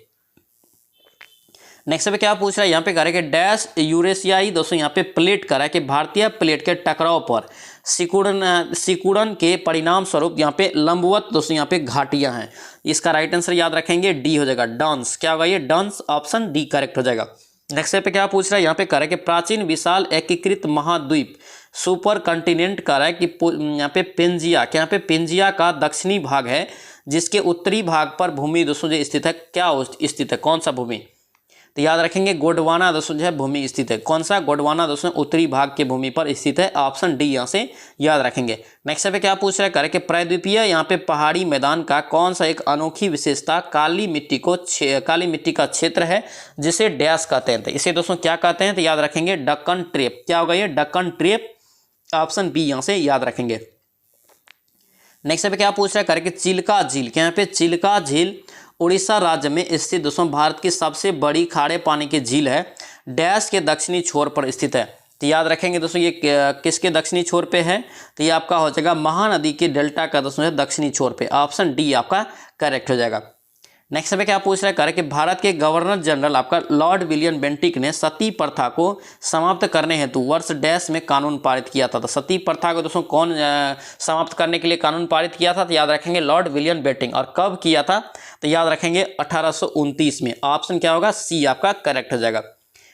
नेक्स्ट पे क्या पूछ रहा है यहाँ पे कह रहा है कि डैश यूरेशियाई दोस्तों यहाँ पे प्लेट करा है कि भारतीय प्लेट के टकराव पर सिकुड़न के परिणाम स्वरूप यहाँ पे लंबवत दोस्तों यहाँ पे घाटियां हैं। इसका राइट आंसर याद रखेंगे डी हो जाएगा, डंस। क्या होगा ये? डंस। ऑप्शन डी करेक्ट हो जाएगा। नेक्स्ट पे क्या पूछ रहा है यहाँ पे कह रहा है कि प्राचीन विशाल एकीकृत महाद्वीप सुपर कंटिनेंट कह रहा है कि यहाँ पे पेंजिया। क्या यहाँ पे पेंजिया का दक्षिणी भाग है जिसके उत्तरी भाग पर भूमि दोस्तों जो स्थित है? क्या स्थित है? कौन सा भूमि? तो याद रखेंगे गोंडवाना दोस्तों जो है भूमि स्थित है। कौन सा? गोंडवाना दोस्तों उत्तरी भाग के भूमि पर स्थित है। ऑप्शन डी यहाँ से याद रखेंगे। नेक्स्ट पे क्या पूछ रहा है करे कि प्रायद्वीपीय यहाँ पे पहाड़ी मैदान का कौन सा एक अनोखी विशेषता काली मिट्टी का क्षेत्र है जिसे डैश कहते हैं? तो इसे दोस्तों क्या कहते हैं? तो याद रखेंगे डक्कन ट्रेप। क्या होगा ये? डक्कन ट्रेप। ऑप्शन बी यहाँ से याद रखेंगे। नेक्स्ट पे क्या पूछ रहा है करे कि चिल्का झील। क्या यहाँ पे चिल्का झील उड़ीसा राज्य में स्थित दोस्तों भारत की सबसे बड़ी खारे पानी की झील है, डैश के दक्षिणी छोर पर स्थित है। तो याद रखेंगे दोस्तों ये किसके दक्षिणी छोर पे है? तो ये आपका हो जाएगा महानदी के डेल्टा का दोस्तों दक्षिणी छोर पे। ऑप्शन डी आपका करेक्ट हो जाएगा। नेक्स्ट पे क्या पूछ रहा है करे कि भारत के गवर्नर जनरल आपका लॉर्ड विलियम बेंटिक ने सती प्रथा को समाप्त करने हेतु वर्ष डैश में कानून पारित किया था। तो सती प्रथा को दोस्तों कौन समाप्त करने के लिए कानून पारित किया था? तो याद रखेंगे लॉर्ड विलियम बेंटिक। और कब किया था? तो याद रखेंगे 1829 में। ऑप्शन क्या होगा? सी आपका करेक्ट हो जाएगा।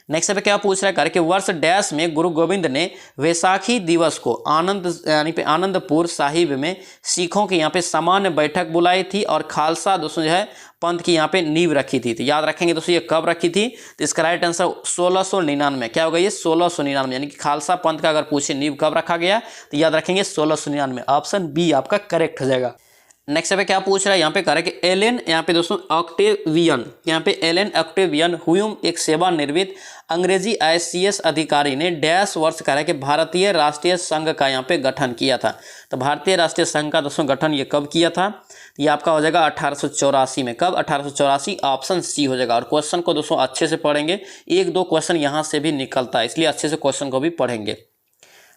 नेक्स्ट पे क्या पूछ रहा है कि वर्ष डैश में गुरु गोविंद ने वैसाखी दिवस को आनंदपुर साहिब में सिखों की यहाँ पे सामान्य बैठक बुलाई थी और खालसा दोस्तों जो है पंथ की यहाँ पे नींव रखी थी। तो याद रखेंगे दोस्तों ये कब रखी थी? तो इसका राइट आंसर 1699। क्या होगा ये? 1699। यानी कि खालसा पंथ का अगर पूछे नींव कब रखा गया तो याद रखेंगे 1699। ऑप्शन बी आपका करेक्ट हो जाएगा। नेक्स्ट पे क्या पूछ रहा है यहाँ पे कह रहा है कि एलेन यहाँ पे दोस्तों ऑक्टेवियन। यहाँ पे एलेन ऑक्टेवियन हुयूम एक सेवानिवृत्त अंग्रेजी ICS अधिकारी ने डैश वर्ष कह रहा है कि भारतीय राष्ट्रीय संघ का यहाँ पे गठन किया था। तो भारतीय राष्ट्रीय संघ का दोस्तों गठन ये कब किया था? ये आपका हो जाएगा 1884 में। कब? 1884। ऑप्शन सी हो जाएगा। और क्वेश्चन को दोस्तों अच्छे से पढ़ेंगे, एक दो क्वेश्चन यहाँ से भी निकलता है, इसलिए अच्छे से क्वेश्चन को भी पढ़ेंगे।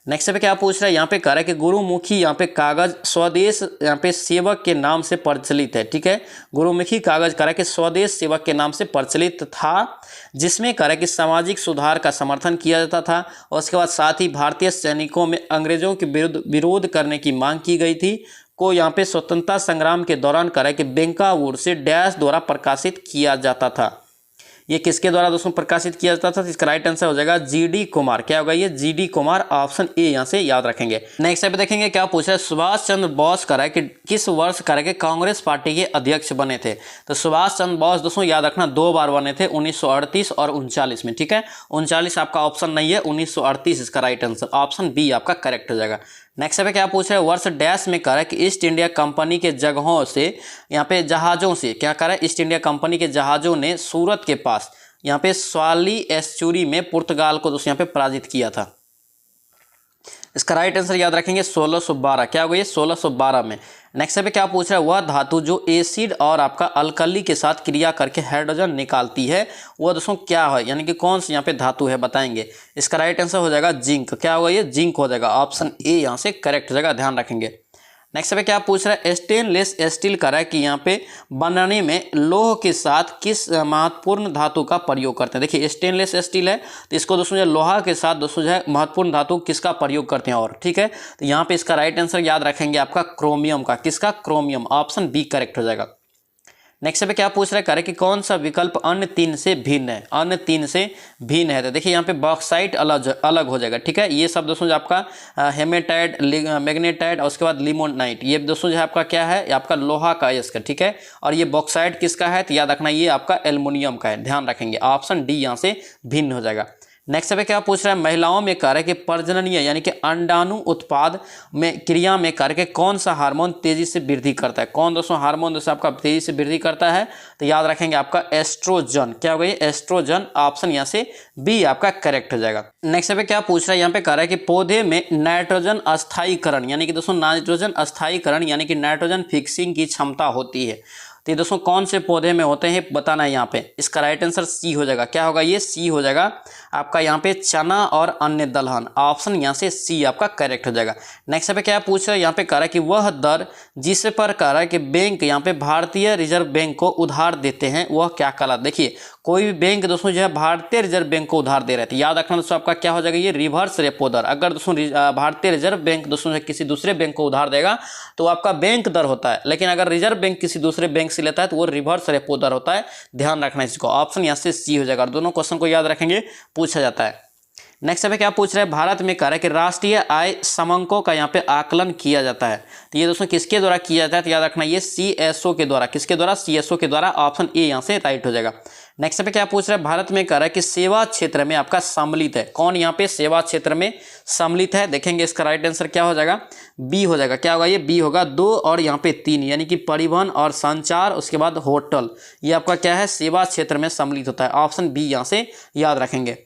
नेक्स्ट पे क्या पूछ रहा है यहाँ पे कह रहा है कि गुरुमुखी यहाँ पे कागज स्वदेश यहाँ पे सेवक के नाम से प्रचलित है। ठीक है, गुरुमुखी कागज कह रहा है कि स्वदेश सेवक के नाम से प्रचलित था, जिसमें कह रहा है कि सामाजिक सुधार का समर्थन किया जाता था और उसके बाद साथ ही भारतीय सैनिकों में अंग्रेजों के विरोध करने की मांग की गई थी, को यहाँ पे स्वतंत्रता संग्राम के दौरान कह रहा है कि बेंकावूर से डैश द्वारा प्रकाशित किया जाता था। ये किसके द्वारा दोस्तों प्रकाशित किया जाता था? तो इसका राइट आंसर हो जाएगा GD कुमार। क्या होगा ये? GD कुमार। ऑप्शन ए यहाँ से याद रखेंगे। नेक्स्ट पे देखेंगे क्या पूछा है, सुभाष चंद्र बोस कह रहा है कि किस वर्ष कह रहा है कि कांग्रेस पार्टी के अध्यक्ष बने थे? तो सुभाष चंद्र बोस दोस्तों याद रखना 2 बार बने थे, 1938 और 39 में। ठीक है, 39 आपका ऑप्शन नहीं है, 1938 इसका राइट आंसर। ऑप्शन बी आपका करेक्ट हो जाएगा। नेक्स्ट पे क्या पूछ रहा है, वर्ष डैश में कह रहा है कि ईस्ट इंडिया कंपनी के जगहों से यहाँ पे जहाज़ों से क्या कह रहा है, ईस्ट इंडिया कंपनी के जहाज़ों ने सूरत के पास यहाँ पे स्वाली एस्चुरी में पुर्तगाल को दोस्तों यहाँ पे पराजित किया था। इसका राइट आंसर याद रखेंगे 1612। क्या होगा ये? 1612 में। नेक्स्ट पे क्या पूछ रहा है, वह धातु जो एसिड और आपका अल्कली के साथ क्रिया करके हाइड्रोजन निकालती है वह दोस्तों क्या है, यानी कि कौन सी यहाँ पे धातु है बताएंगे। इसका राइट आंसर हो जाएगा जिंक। क्या होगा ये? जिंक हो जाएगा। ऑप्शन ए यहाँ से करेक्ट हो जाएगा, ध्यान रखेंगे। नेक्स्ट पे क्या पूछ रहा है, स्टेनलेस स्टील कह रहा है कि यहाँ पे बनाने में लोह के साथ किस महत्वपूर्ण धातु का प्रयोग करते हैं। देखिए स्टेनलेस स्टील है तो इसको दोस्तों जो लोहा के साथ दोस्तों जो है महत्वपूर्ण धातु किसका प्रयोग करते हैं और ठीक है, तो यहाँ पे इसका राइट आंसर याद रखेंगे आपका क्रोमियम का। किसका? क्रोमियम। ऑप्शन बी करेक्ट हो जाएगा। नेक्स्ट पे क्या पूछ रहा है, करें कि कौन सा विकल्प अन्य तीन से भिन्न है, अन्य तीन से भिन्न है। तो देखिए यहाँ पे बॉक्साइट अलग अलग हो जाएगा, ठीक है। ये सब दोस्तों जो आपका हेमेटाइट, मैग्नेटाइट और उसके बाद लिमोनाइट, ये दोस्तों जो है आपका क्या है, ये आपका लोहा का है इसका, ठीक है। और ये बॉक्साइट किसका है, तो याद रखना ये आपका एल्युमिनियम का है, ध्यान रखेंगे। ऑप्शन डी यहाँ से भिन्न हो जाएगा। नेक्स्ट पे क्या पूछ रहा है, महिलाओं में कार्य के प्रजननीय यानी कि अंडाणु उत्पाद में क्रिया में कार्य के कौन सा हार्मोन तेजी से वृद्धि करता है। कौन दोस्तों हार्मोन दोस्तों आपका तेजी से वृद्धि करता है, तो याद रखेंगे आपका एस्ट्रोजन। क्या होगा ये, एस्ट्रोजन। ऑप्शन यहाँ से बी आपका करेक्ट हो जाएगा। नेक्स्ट पे क्या पूछ रहा है, यहाँ पे कह रहा है कि पौधे में नाइट्रोजन अस्थायीकरण यानी कि दोस्तों नाइट्रोजन अस्थायीकरण यानी कि नाइट्रोजन फिक्सिंग की क्षमता होती है। तो ये दोस्तों कौन से पौधे में होते हैं बताना है यहाँ पे। इसका राइट आंसर सी हो जाएगा। क्या होगा ये, सी हो जाएगा आपका यहाँ पे चना और अन्य दलहन। ऑप्शन यहाँ से सी आपका करेक्ट हो जाएगा। नेक्स्ट पे क्या पूछ रहा है, यहाँ पे कह रहा है कि वह दर जिस पर कह रहा है कि बैंक यहाँ पे भारतीय रिजर्व बैंक को उधार देते हैं वह क्या कहलाता। देखिए कोई भी बैंक दोस्तों जो है भारतीय रिजर्व बैंक को उधार दे रहे थे, याद रखना दोस्तों आपका क्या हो जाएगा ये, रिवर्स रेपो दर। अगर दोस्तों भारतीय रिजर्व बैंक दोस्तों किसी दूसरे बैंक को उधार देगा तो आपका बैंक दर होता है, लेकिन अगर रिजर्व बैंक किसी दूसरे बैंक से लेता है तो वो रिवर्स रेपो दर होता है, ध्यान रखना इसको। ऑप्शन यहाँ से सी हो जाएगा। दोनों क्वेश्चन को याद रखेंगे, पूछा जाता है। नेक्स्ट पे क्या पूछ रहा है, भारत में कह रहा है कि राष्ट्रीय आय समंकों का यहाँ पे आकलन किया जाता है। तो ये दोस्तों किसके द्वारा किया जाता है, तो याद रखना ये CSO के द्वारा। किसके द्वारा, CSO के द्वारा। ऑप्शन ए यहाँ से राइट हो जाएगा। नेक्स्ट पे क्या पूछ रहा है, भारत में कह रहा है कि सेवा क्षेत्र में आपका सम्मिलित है। कौन यहाँ पे सेवा क्षेत्र में सम्मिलित है, देखेंगे इसका राइट आंसर क्या हो जाएगा, बी हो जाएगा। क्या होगा ये, बी होगा। 2 और यहाँ पे 3 यानी कि परिवहन और संचार, उसके बाद होटल, ये आपका क्या है, सेवा क्षेत्र में सम्मिलित होता है। ऑप्शन बी यहाँ से याद रखेंगे।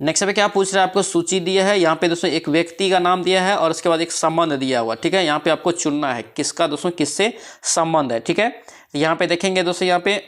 नेक्स्ट पे क्या पूछ रहा है, आपको सूची दिया है, यहाँ पे दोस्तों एक व्यक्ति का नाम दिया है और उसके बाद एक संबंध दिया हुआ, ठीक है। यहाँ पे आपको चुनना है किसका दोस्तों, किससे संबंध है, ठीक है। यहाँ पे देखेंगे दोस्तों, यहाँ पे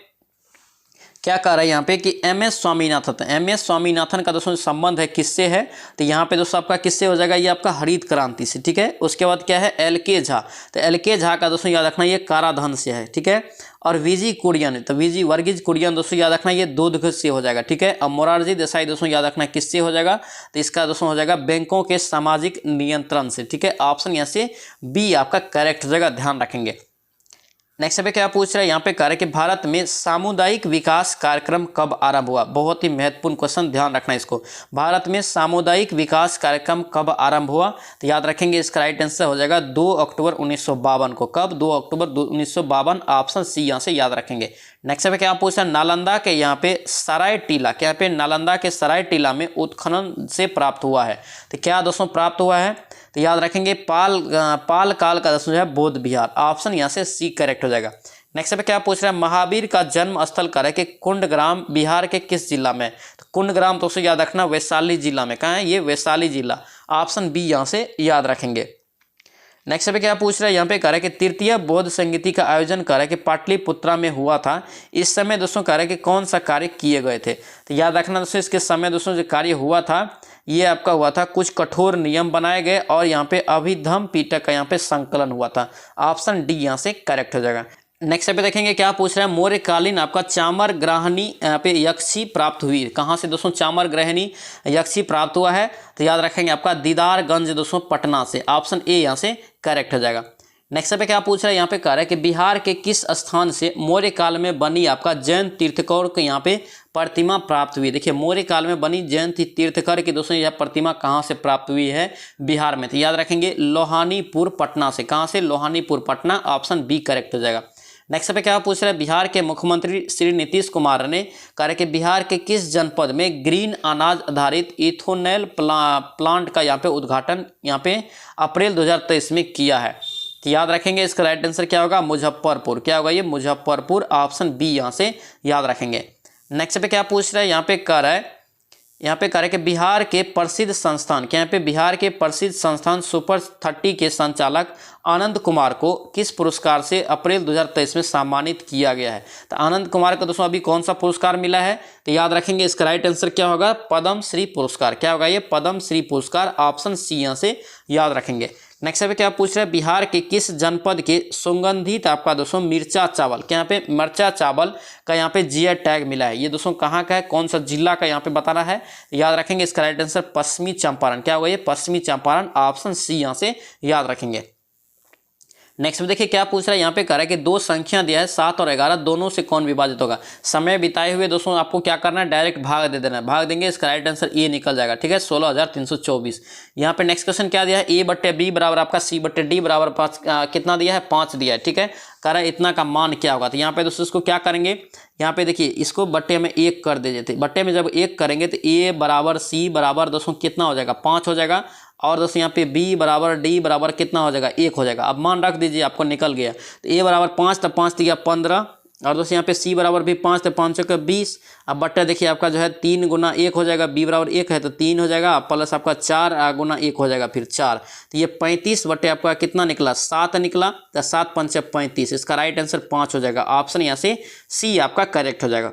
क्या कह रहा है यहाँ पे कि MS स्वामीनाथन, MS स्वामीनाथन का दोस्तों संबंध है किससे है, तो यहाँ पे दोस्तों आपका किससे हो जाएगा, ये आपका हरित क्रांति से, ठीक है। उसके बाद क्या है, LK झा, तो LK झा का दोस्तों याद रखना ये काराधन से है, ठीक है। और VG कुरियन, तो VG वर्गीज कुरियन दोस्तों याद रखना ये दूध से हो जाएगा, ठीक है। अब मोरारजी देसाई दोस्तों याद रखना किससे हो जाएगा, तो इसका दोस्तों हो जाएगा बैंकों के सामाजिक नियंत्रण से, ठीक है। ऑप्शन यहाँ से बी आपका करेक्ट हो जाएगा, ध्यान रखेंगे। नेक्स्ट पे क्या पूछ रहा है, यहाँ पे कह रहा है कि भारत में सामुदायिक विकास कार्यक्रम कब आरंभ हुआ। बहुत ही महत्वपूर्ण क्वेश्चन, ध्यान रखना इसको। भारत में सामुदायिक विकास कार्यक्रम कब आरंभ हुआ, तो याद रखेंगे इसका राइट आंसर हो जाएगा 2 अक्टूबर 1952 को। कब, 2 अक्टूबर 1952। ऑप्शन सी यहाँ से याद रखेंगे। नेक्स्ट पे क्या पूछ रहा है, नालंदा के यहाँ पे सराय टीला, क्या पे नालंदा के सराय टीला में उत्खनन से प्राप्त हुआ है, तो क्या दोस्तों प्राप्त हुआ है, तो याद रखेंगे पाल काल का दोस्तों जो है बौद्ध विहार। ऑप्शन यहाँ से सी करेक्ट हो जाएगा। नेक्स्ट पे क्या पूछ रहा है, महावीर का जन्म स्थल कह है कि कुंडग्राम बिहार के किस जिला में, तो कुंडग्राम दोस्तों याद रखना वैशाली जिला में। कहाँ है ये, वैशाली जिला। ऑप्शन बी यहाँ से याद रखेंगे। नेक्स्ट पे क्या पूछ रहा है, यहाँ पे कह रहा है कि तृतीय बौद्ध संगीति का आयोजन कह रहा है कि पाटलिपुत्रा में हुआ था। इस समय दोस्तों कह रहा है कि कौन सा कार्य किए गए थे, तो याद रखना दोस्तों इसके समय दोस्तों जो कार्य हुआ था ये आपका हुआ था, कुछ कठोर नियम बनाए गए और यहाँ पे अभिधम पिटक का यहाँ पे संकलन हुआ था। ऑप्शन डी यहाँ से करेक्ट हो जाएगा। नेक्स्ट पे देखेंगे क्या पूछ रहा है, मौर्यकालीन आपका चामर ग्राहनी यहाँ पे यक्षी प्राप्त हुई। कहाँ से दोस्तों चामर ग्रहणी यक्षी प्राप्त हुआ है, तो याद रखेंगे आपका दीदारगंज दोस्तों पटना से। ऑप्शन ए यहाँ से करेक्ट हो जाएगा। नेक्स्ट पे क्या पूछ रहा है, यहाँ पे कह रहा है कि बिहार के किस स्थान से मौर्य काल में बनी आपका जैन तीर्थकर के यहाँ पे प्रतिमा प्राप्त हुई है। देखिए मौर्य काल में बनी जैन तीर्थकर की दोस्तों यह प्रतिमा कहाँ से प्राप्त हुई है, बिहार में, तो याद रखेंगे लोहानीपुर पटना से। कहाँ से, Lohanipur Patna. Option B correct हो जाएगा। नेक्स्ट पे क्या पूछ रहा है, बिहार के मुख्यमंत्री श्री नीतीश कुमार ने कहा कि बिहार के किस जनपद में ग्रीन अनाज आधारित इथोनॉल प्लांट का यहाँ पे उद्घाटन यहाँ पे अप्रैल 2023 में किया है, तो याद रखेंगे इसका राइट आंसर क्या होगा, मुजफ्फरपुर। क्या होगा ये, मुजफ्फरपुर। ऑप्शन बी यहाँ से याद रखेंगे। नेक्स्ट पे क्या पूछ रहा है, यहाँ पे कह रहा है कि बिहार के प्रसिद्ध संस्थान, क्या यहाँ पे बिहार के प्रसिद्ध संस्थान सुपर 30 के संचालक आनंद कुमार को किस पुरस्कार से अप्रैल 2023 में सम्मानित किया गया है। तो आनंद कुमार को दोस्तों अभी कौन सा पुरस्कार मिला है, तो याद रखेंगे इसका राइट आंसर क्या होगा, पद्म श्री पुरस्कार। क्या होगा ये, पद्म श्री पुरस्कार। ऑप्शन सी यहाँ से याद रखेंगे। नेक्स्ट पे क्या पूछ रहे हैं, बिहार के किस जनपद के सुगंधित आपका दोस्तों मिर्चा चावल, क्या यहाँ पे मिर्चा चावल का यहाँ पे जीआई टैग मिला है, ये दोस्तों कहाँ का है, कौन सा जिला का यहाँ पे बताना है, याद रखेंगे इसका राइट आंसर पश्चिमी चंपारण। क्या होगा ये, पश्चिमी चंपारण। ऑप्शन सी यहाँ से याद रखेंगे। नेक्स्ट में देखिए क्या पूछ रहा है, यहाँ पे कह रहा है कि दो संख्या दिया है 7 और 11, दोनों से कौन विभाजित होगा। समय बिताए हुए दोस्तों आपको क्या करना है, डायरेक्ट भाग दे देना है, भाग देंगे, इसका राइट आंसर ए निकल जाएगा। ठीक है, 16,324। यहाँ पे नेक्स्ट क्वेश्चन क्या दिया है, ए बट्टे बी बराबर आपका सी बट्टे डी बराबर 5, कितना दिया है, 5 दिया है। ठीक है, कह रहा है इतना का मान क्या होगा। तो यहाँ पे दोस्तों इसको क्या करेंगे, यहाँ पे देखिए इसको बट्टे में 1 कर दीजिए थे, बट्टे में जब 1 करेंगे तो ए बराबर सी बराबर दोस्तों कितना हो जाएगा, 5 हो जाएगा। और दोस्तों यहाँ पे b बराबर डी बराबर कितना हो जाएगा, 1 हो जाएगा। अब मान रख दीजिए, आपको निकल गया। तो a बराबर 5, तो 5 दिया 15, और दोस्तों यहाँ पे c बराबर भी 5, तो 5 का 20। अब बट्टा देखिए आपका जो है 3 गुना 1 हो जाएगा, b बराबर 1 है तो 3 हो जाएगा, प्लस आपका 4 गुना 1 हो जाएगा फिर 4, तो ये 35 बट्टे आपका कितना निकला, 7 निकला। तो 7 पंच 35, इसका राइट आंसर 5 हो जाएगा। ऑप्शन यहाँ से सी आपका करेक्ट हो जाएगा।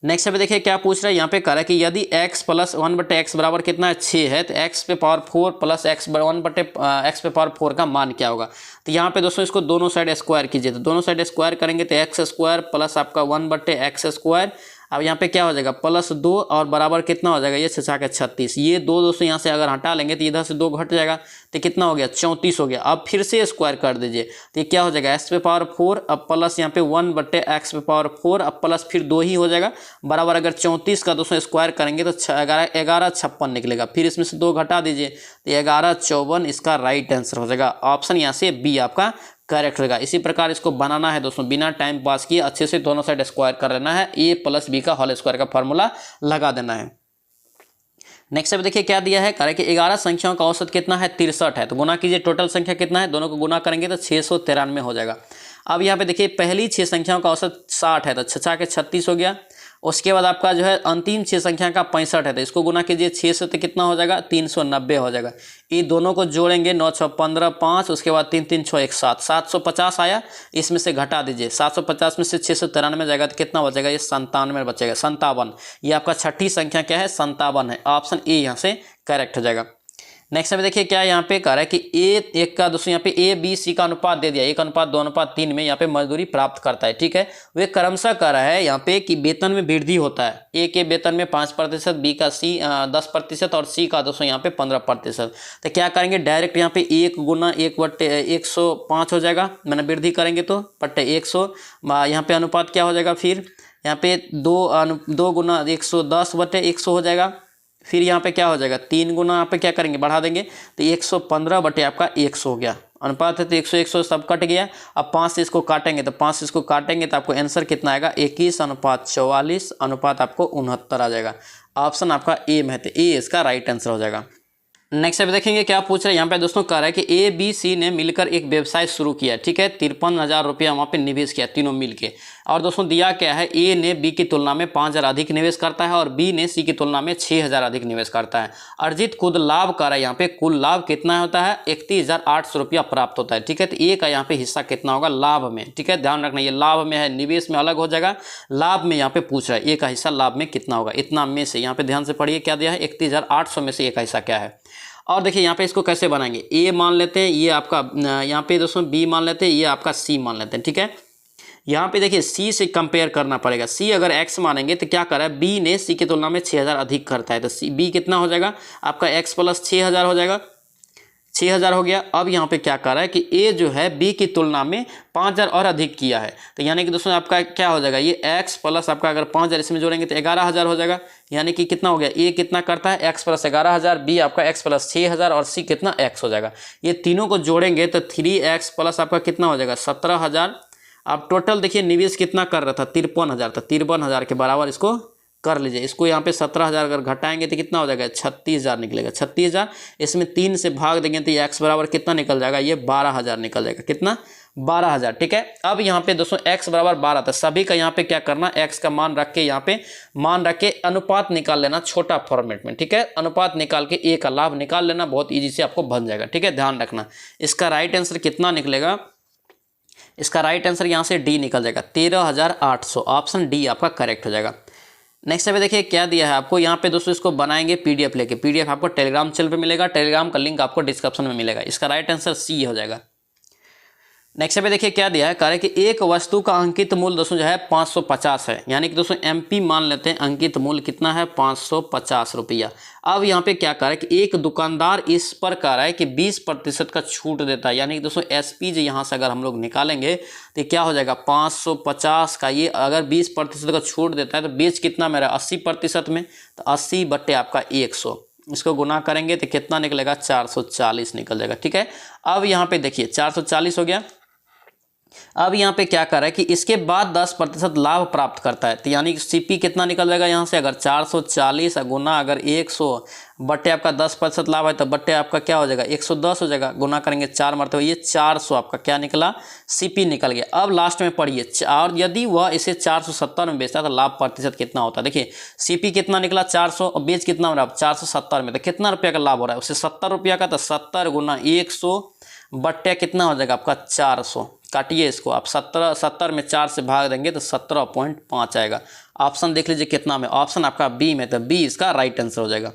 नेक्स्ट पे देखिए क्या पूछ रहा है, यहाँ पे कह रहा है कि यदि x प्लस 1 बटे एक्स बराबर कितना है, 6 है, तो x पे पावर 4 प्लस x 1 बटे एक्स पे पावर 4 का मान क्या होगा। तो यहाँ पे दोस्तों इसको दोनों साइड स्क्वायर कीजिए, तो दोनों साइड स्क्वायर करेंगे तो एक्स स्क्वायर प्लस आपका 1 बटे एक्स स्क्वायर। अब यहाँ पे क्या हो जाएगा, प्लस 2 और बराबर कितना हो जाएगा, ये 6 के 36। ये 2 दोस्तों यहाँ से अगर हटा लेंगे तो इधर से 2 घट जाएगा, तो कितना हो गया, 34 हो गया। अब फिर से स्क्वायर कर दीजिए, तो ये क्या हो जाएगा, एक्स पे पावर 4, अब प्लस यहाँ पे 1 बटे एक्स पे पावर 4, अब प्लस फिर 2 ही हो जाएगा, बराबर अगर 34 का दोस्तों स्क्वायर करेंगे तो 1156 निकलेगा। फिर इसमें से 2 घटा दीजिए, तो 1154 इसका राइट आंसर हो जाएगा। ऑप्शन यहाँ से बी आपका करेक्ट होगा। इसी प्रकार इसको बनाना है दोस्तों, बिना टाइम पास किए अच्छे से दोनों साइड स्क्वायर कर लेना है, a प्लस बी का होल स्क्वायर का फॉर्मूला लगा देना है। नेक्स्ट अब देखिए क्या दिया है, कह रहा है कि 11 संख्याओं का औसत कितना है, 63 है। तो गुना कीजिए, टोटल संख्या कितना है, दोनों को गुना करेंगे तो 693 हो जाएगा। अब यहाँ पे देखिए पहली 6 संख्याओं का औसत 60 है, तो 6 के 36 हो गया। उसके बाद आपका जो है अंतिम 6 संख्या का 65 है, तो इसको गुना कीजिए 6 से, तो कितना हो जाएगा, 390 हो जाएगा। ये दोनों को जोड़ेंगे, 9 6 15 5, उसके बाद 3 3 6 1 7, 750 आया। इसमें से घटा दीजिए, 750 में से 693 जाएगा तो कितना बचेगा, ये 97 बचेगा, 57। ये आपका छठी संख्या क्या है, 57 है। ऑप्शन ए यहाँ से करेक्ट हो जाएगा। नेक्स्ट में देखिए क्या यहाँ पे कह रहा है कि एक का दोस्तों यहाँ पे ए बी सी का अनुपात दे दिया, 1:2:3 में यहाँ पे मजदूरी प्राप्त करता है। ठीक है, वे क्रमशः कह रहा है यहाँ पे कि वेतन में वृद्धि होता है। ए के वेतन में 5%, बी का 10% और सी का दोस्तों यहाँ पे 15%। तो क्या करेंगे, डायरेक्ट यहाँ पे 1 गुना 1/105 हो जाएगा, मैंने वृद्धि करेंगे तो बट्टे 100, यहाँ पे अनुपात क्या हो जाएगा, फिर यहाँ पे 2 गुना 110/100 हो जाएगा। फिर यहाँ पे क्या हो जाएगा, 3 गुना यहाँ पे क्या करेंगे, बढ़ा देंगे, तो 115 बटे आपका 100 हो गया। अनुपात है तो 100 100 सब कट गया। अब 5 से इसको काटेंगे, तो 5 से इसको काटेंगे तो आपको आंसर कितना आएगा, 21:44 अनुपात आपको 69 आ जाएगा। ऑप्शन आपका ए में है, तो ए इसका राइट आंसर हो जाएगा। नेक्स्ट अब देखेंगे क्या पूछ रहे हैं, यहाँ पे दोस्तों कह रहा है कि ए बी सी ने मिलकर एक व्यवसाय शुरू किया। ठीक है, 53,000 रुपया वहाँ पे निवेश किया तीनों मिलके। और दोस्तों दिया क्या है, ए ने बी की तुलना में 5,000 अधिक निवेश करता है और बी ने सी की तुलना में 6,000 अधिक निवेश करता है। अर्जित कुल लाभ कर रहा है, यहाँ पे कुल लाभ कितना होता है, 31,800 रुपया प्राप्त होता है। ठीक है, तो ए का यहाँ पे हिस्सा कितना होगा लाभ में। ठीक है, ध्यान रखना, ये लाभ में है, निवेश में अलग हो जाएगा, लाभ में यहाँ पे पूछ रहा है ए का हिस्सा लाभ में कितना होगा। इतना में से यहाँ पे ध्यान से पढ़िए क्या दिया है, 31,800 में से ए का हिस्सा क्या है। और देखिए यहाँ पे इसको कैसे बनाएंगे, ए मान लेते हैं, ये आपका यहाँ पे दोस्तों बी मान लेते हैं, ये आपका सी मान लेते हैं। ठीक है, यहाँ पे देखिए सी से कंपेयर करना पड़ेगा। सी अगर एक्स मानेंगे तो क्या कर रहा है, बी ने सी की तुलना में 6,000 अधिक करता है, तो सी बी कितना हो जाएगा आपका एक्स प्लस 6,000 हो जाएगा, 6,000 हो गया। अब यहाँ पे क्या कर रहा है कि ए जो है बी की तुलना में 5,000 और अधिक किया है, तो यानी कि दोस्तों आपका क्या हो जाएगा, ये x प्लस आपका अगर 5,000 इसमें जोड़ेंगे तो 11,000 हो जाएगा। यानी कि कितना हो गया, ए कितना करता है x प्लस 11,000, बी आपका x प्लस 6,000 और सी कितना x हो जाएगा। ये तीनों को जोड़ेंगे तो 3x प्लस आपका कितना हो जाएगा 17,000। अब टोटल देखिए निवेश कितना कर रहा था, 53,000, तो 53,000 के बराबर इसको कर लीजिए। इसको यहाँ पे 17,000 अगर घटाएंगे तो कितना हो जाएगा, 36,000 निकलेगा। 36,000 इसमें 3 से भाग देंगे तो ये x बराबर कितना निकल जाएगा, ये 12,000 निकल जाएगा। कितना, 12,000। ठीक है, अब यहाँ पे दोस्तों x बराबर 12 था, सभी का यहाँ पे क्या करना, x का मान रख के यहाँ पे मान रख के अनुपात निकाल लेना छोटा फॉर्मेट में। ठीक है, अनुपात निकाल के a का लाभ निकाल लेना, बहुत ईजी से आपको बन जाएगा। ठीक है, ध्यान रखना, इसका राइट आंसर कितना निकलेगा, इसका राइट आंसर यहाँ से डी निकल जाएगा, 13,800। ऑप्शन डी आपका करेक्ट हो जाएगा। नेक्स्ट पे देखिए क्या दिया है आपको, यहाँ पे दोस्तों इसको बनाएंगे पीडीएफ लेके। पीडीएफ आपको टेलीग्राम चैनल पे मिलेगा, टेलीग्राम का लिंक आपको डिस्क्रिप्शन में मिलेगा। इसका राइट आंसर सी हो जाएगा। नेक्स्ट पे देखिए क्या दिया है, कह रहे कि एक वस्तु का अंकित मूल्य दोस्तों जो है 550 है, यानी कि दोस्तों एमपी मान लेते हैं, अंकित मूल्य कितना है 550 रुपया। अब यहाँ पे क्या कह रहा है कि एक दुकानदार इस पर कह रहा है कि 20% का छूट देता है, यानी कि दोस्तों एसपी जो यहाँ से अगर हम लोग निकालेंगे तो क्या हो जाएगा 550 का, ये अगर 20% का छूट देता है तो बेच कितना मेरा 80% में, तो 80 बट्टे आपका 100, इसको गुना करेंगे तो कितना निकलेगा 440 निकल जाएगा। ठीक है, अब यहाँ पे देखिए 440 हो गया। अब यहाँ पे क्या कर रहा है कि इसके बाद 10% लाभ प्राप्त करता है, तो यानी कि सीपी कितना निकल जाएगा यहाँ से, अगर 440 गुना अगर 100 बट्टे आपका 10% लाभ है तो बट्टे आपका क्या हो जाएगा 110 हो जाएगा, गुना करेंगे 4 मरते हुए ये 400 आपका क्या निकला सीपी निकल गया। अब लास्ट में पढ़िए, और यदि वह इसे 470 में बेचता है तो लाभ प्रतिशत कितना होता है। देखिए सीपी कितना निकला 400 और बेच कितना हो रहा है 470 में, तो कितना रुपया का लाभ हो रहा है उसे 70 रुपया का, तो 70 गुना 100 बट्टे कितना हो जाएगा आपका 400, काटिए इसको आप 70 में 4 से भाग देंगे तो 17.5 आएगा। ऑप्शन देख लीजिए कितना में, ऑप्शन आपका बी में, तो बी इसका राइट आंसर हो जाएगा।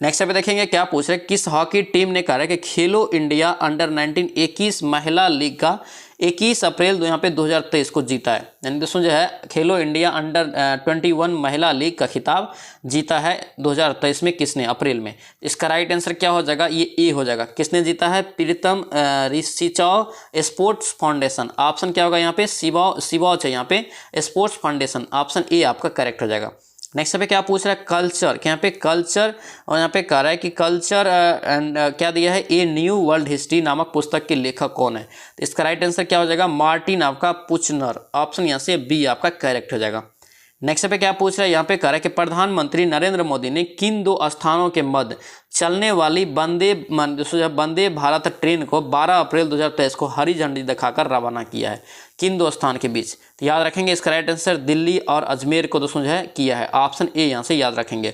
नेक्स्ट पे देखेंगे क्या पूछ रहे, किस हॉकी टीम ने कहा है कि खेलो इंडिया अंडर 19 21 महिला लीग का 21 अप्रैल यहाँ पे 2023 को जीता है, यानी दोस्तों जो है खेलो इंडिया अंडर 21 महिला लीग का खिताब जीता है 2023 में, किसने, अप्रैल में। इसका राइट आंसर क्या हो जाएगा, ये ए हो जाएगा। किसने जीता है, प्रीतम सिंचाओ स्पोर्ट्स फाउंडेशन। ऑप्शन क्या होगा यहाँ पे, सिवाच है यहाँ पे स्पोर्ट्स फाउंडेशन, ऑप्शन ए आपका करेक्ट हो जाएगा। नेक्स्ट पे क्या पूछ रहा है, कल्चर, यहाँ पे कल्चर, और यहाँ पे कह रहा है कि कल्चर एंड क्या दिया है, ए न्यू वर्ल्ड हिस्ट्री नामक पुस्तक के लेखक कौन है। तो इसका राइट आंसर क्या हो जाएगा, मार्टिन आपका पुचनर, ऑप्शन यहाँ से बी आपका करेक्ट हो जाएगा। नेक्स्ट पे क्या पूछ रहा है, यहाँ पे कह रहा है कि प्रधानमंत्री नरेंद्र मोदी ने किन 2 स्थानों के मध्य चलने वाली वंदे भारत ट्रेन को 12 अप्रैल 2023 को हरी झंडी दिखाकर रवाना किया है, किन 2 स्थान के बीच। तो याद रखेंगे इसका राइट आंसर दिल्ली और अजमेर को दोस्तों जो है किया है, ऑप्शन ए यहाँ से याद रखेंगे।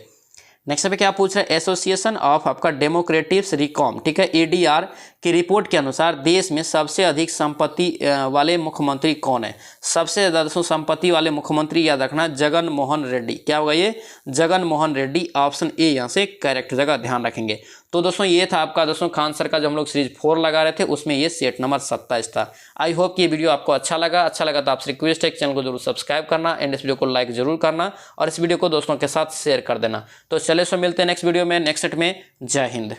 नेक्स्ट पे क्या पूछ रहा है, एसोसिएशन ऑफ आपका डेमोक्रेटिव्स रिकॉम, ठीक है, एडीआर की रिपोर्ट के अनुसार देश में सबसे अधिक संपत्ति वाले मुख्यमंत्री कौन है। सबसे ज़्यादा दोस्तों संपत्ति वाले मुख्यमंत्री याद रखना जगन मोहन रेड्डी, क्या होगा ये जगन मोहन रेड्डी, ऑप्शन ए यहाँ से करेक्ट जगह ध्यान रखेंगे। तो दोस्तों ये था आपका दोस्तों खान सर का जो हम लोग सीरीज 4 लगा रहे थे, उसमें ये सेट नंबर 27 था। आई होप कि ये वीडियो आपको अच्छा लगा तो आपसे रिक्वेस्ट है कि चैनल को जरूर सब्सक्राइब करना एंड इस वीडियो को लाइक जरूर करना और इस वीडियो को दोस्तों के साथ शेयर कर देना। तो चले सो मिलते हैं नेक्स्ट वीडियो में, नेक्स्ट सेट में। जय हिंद।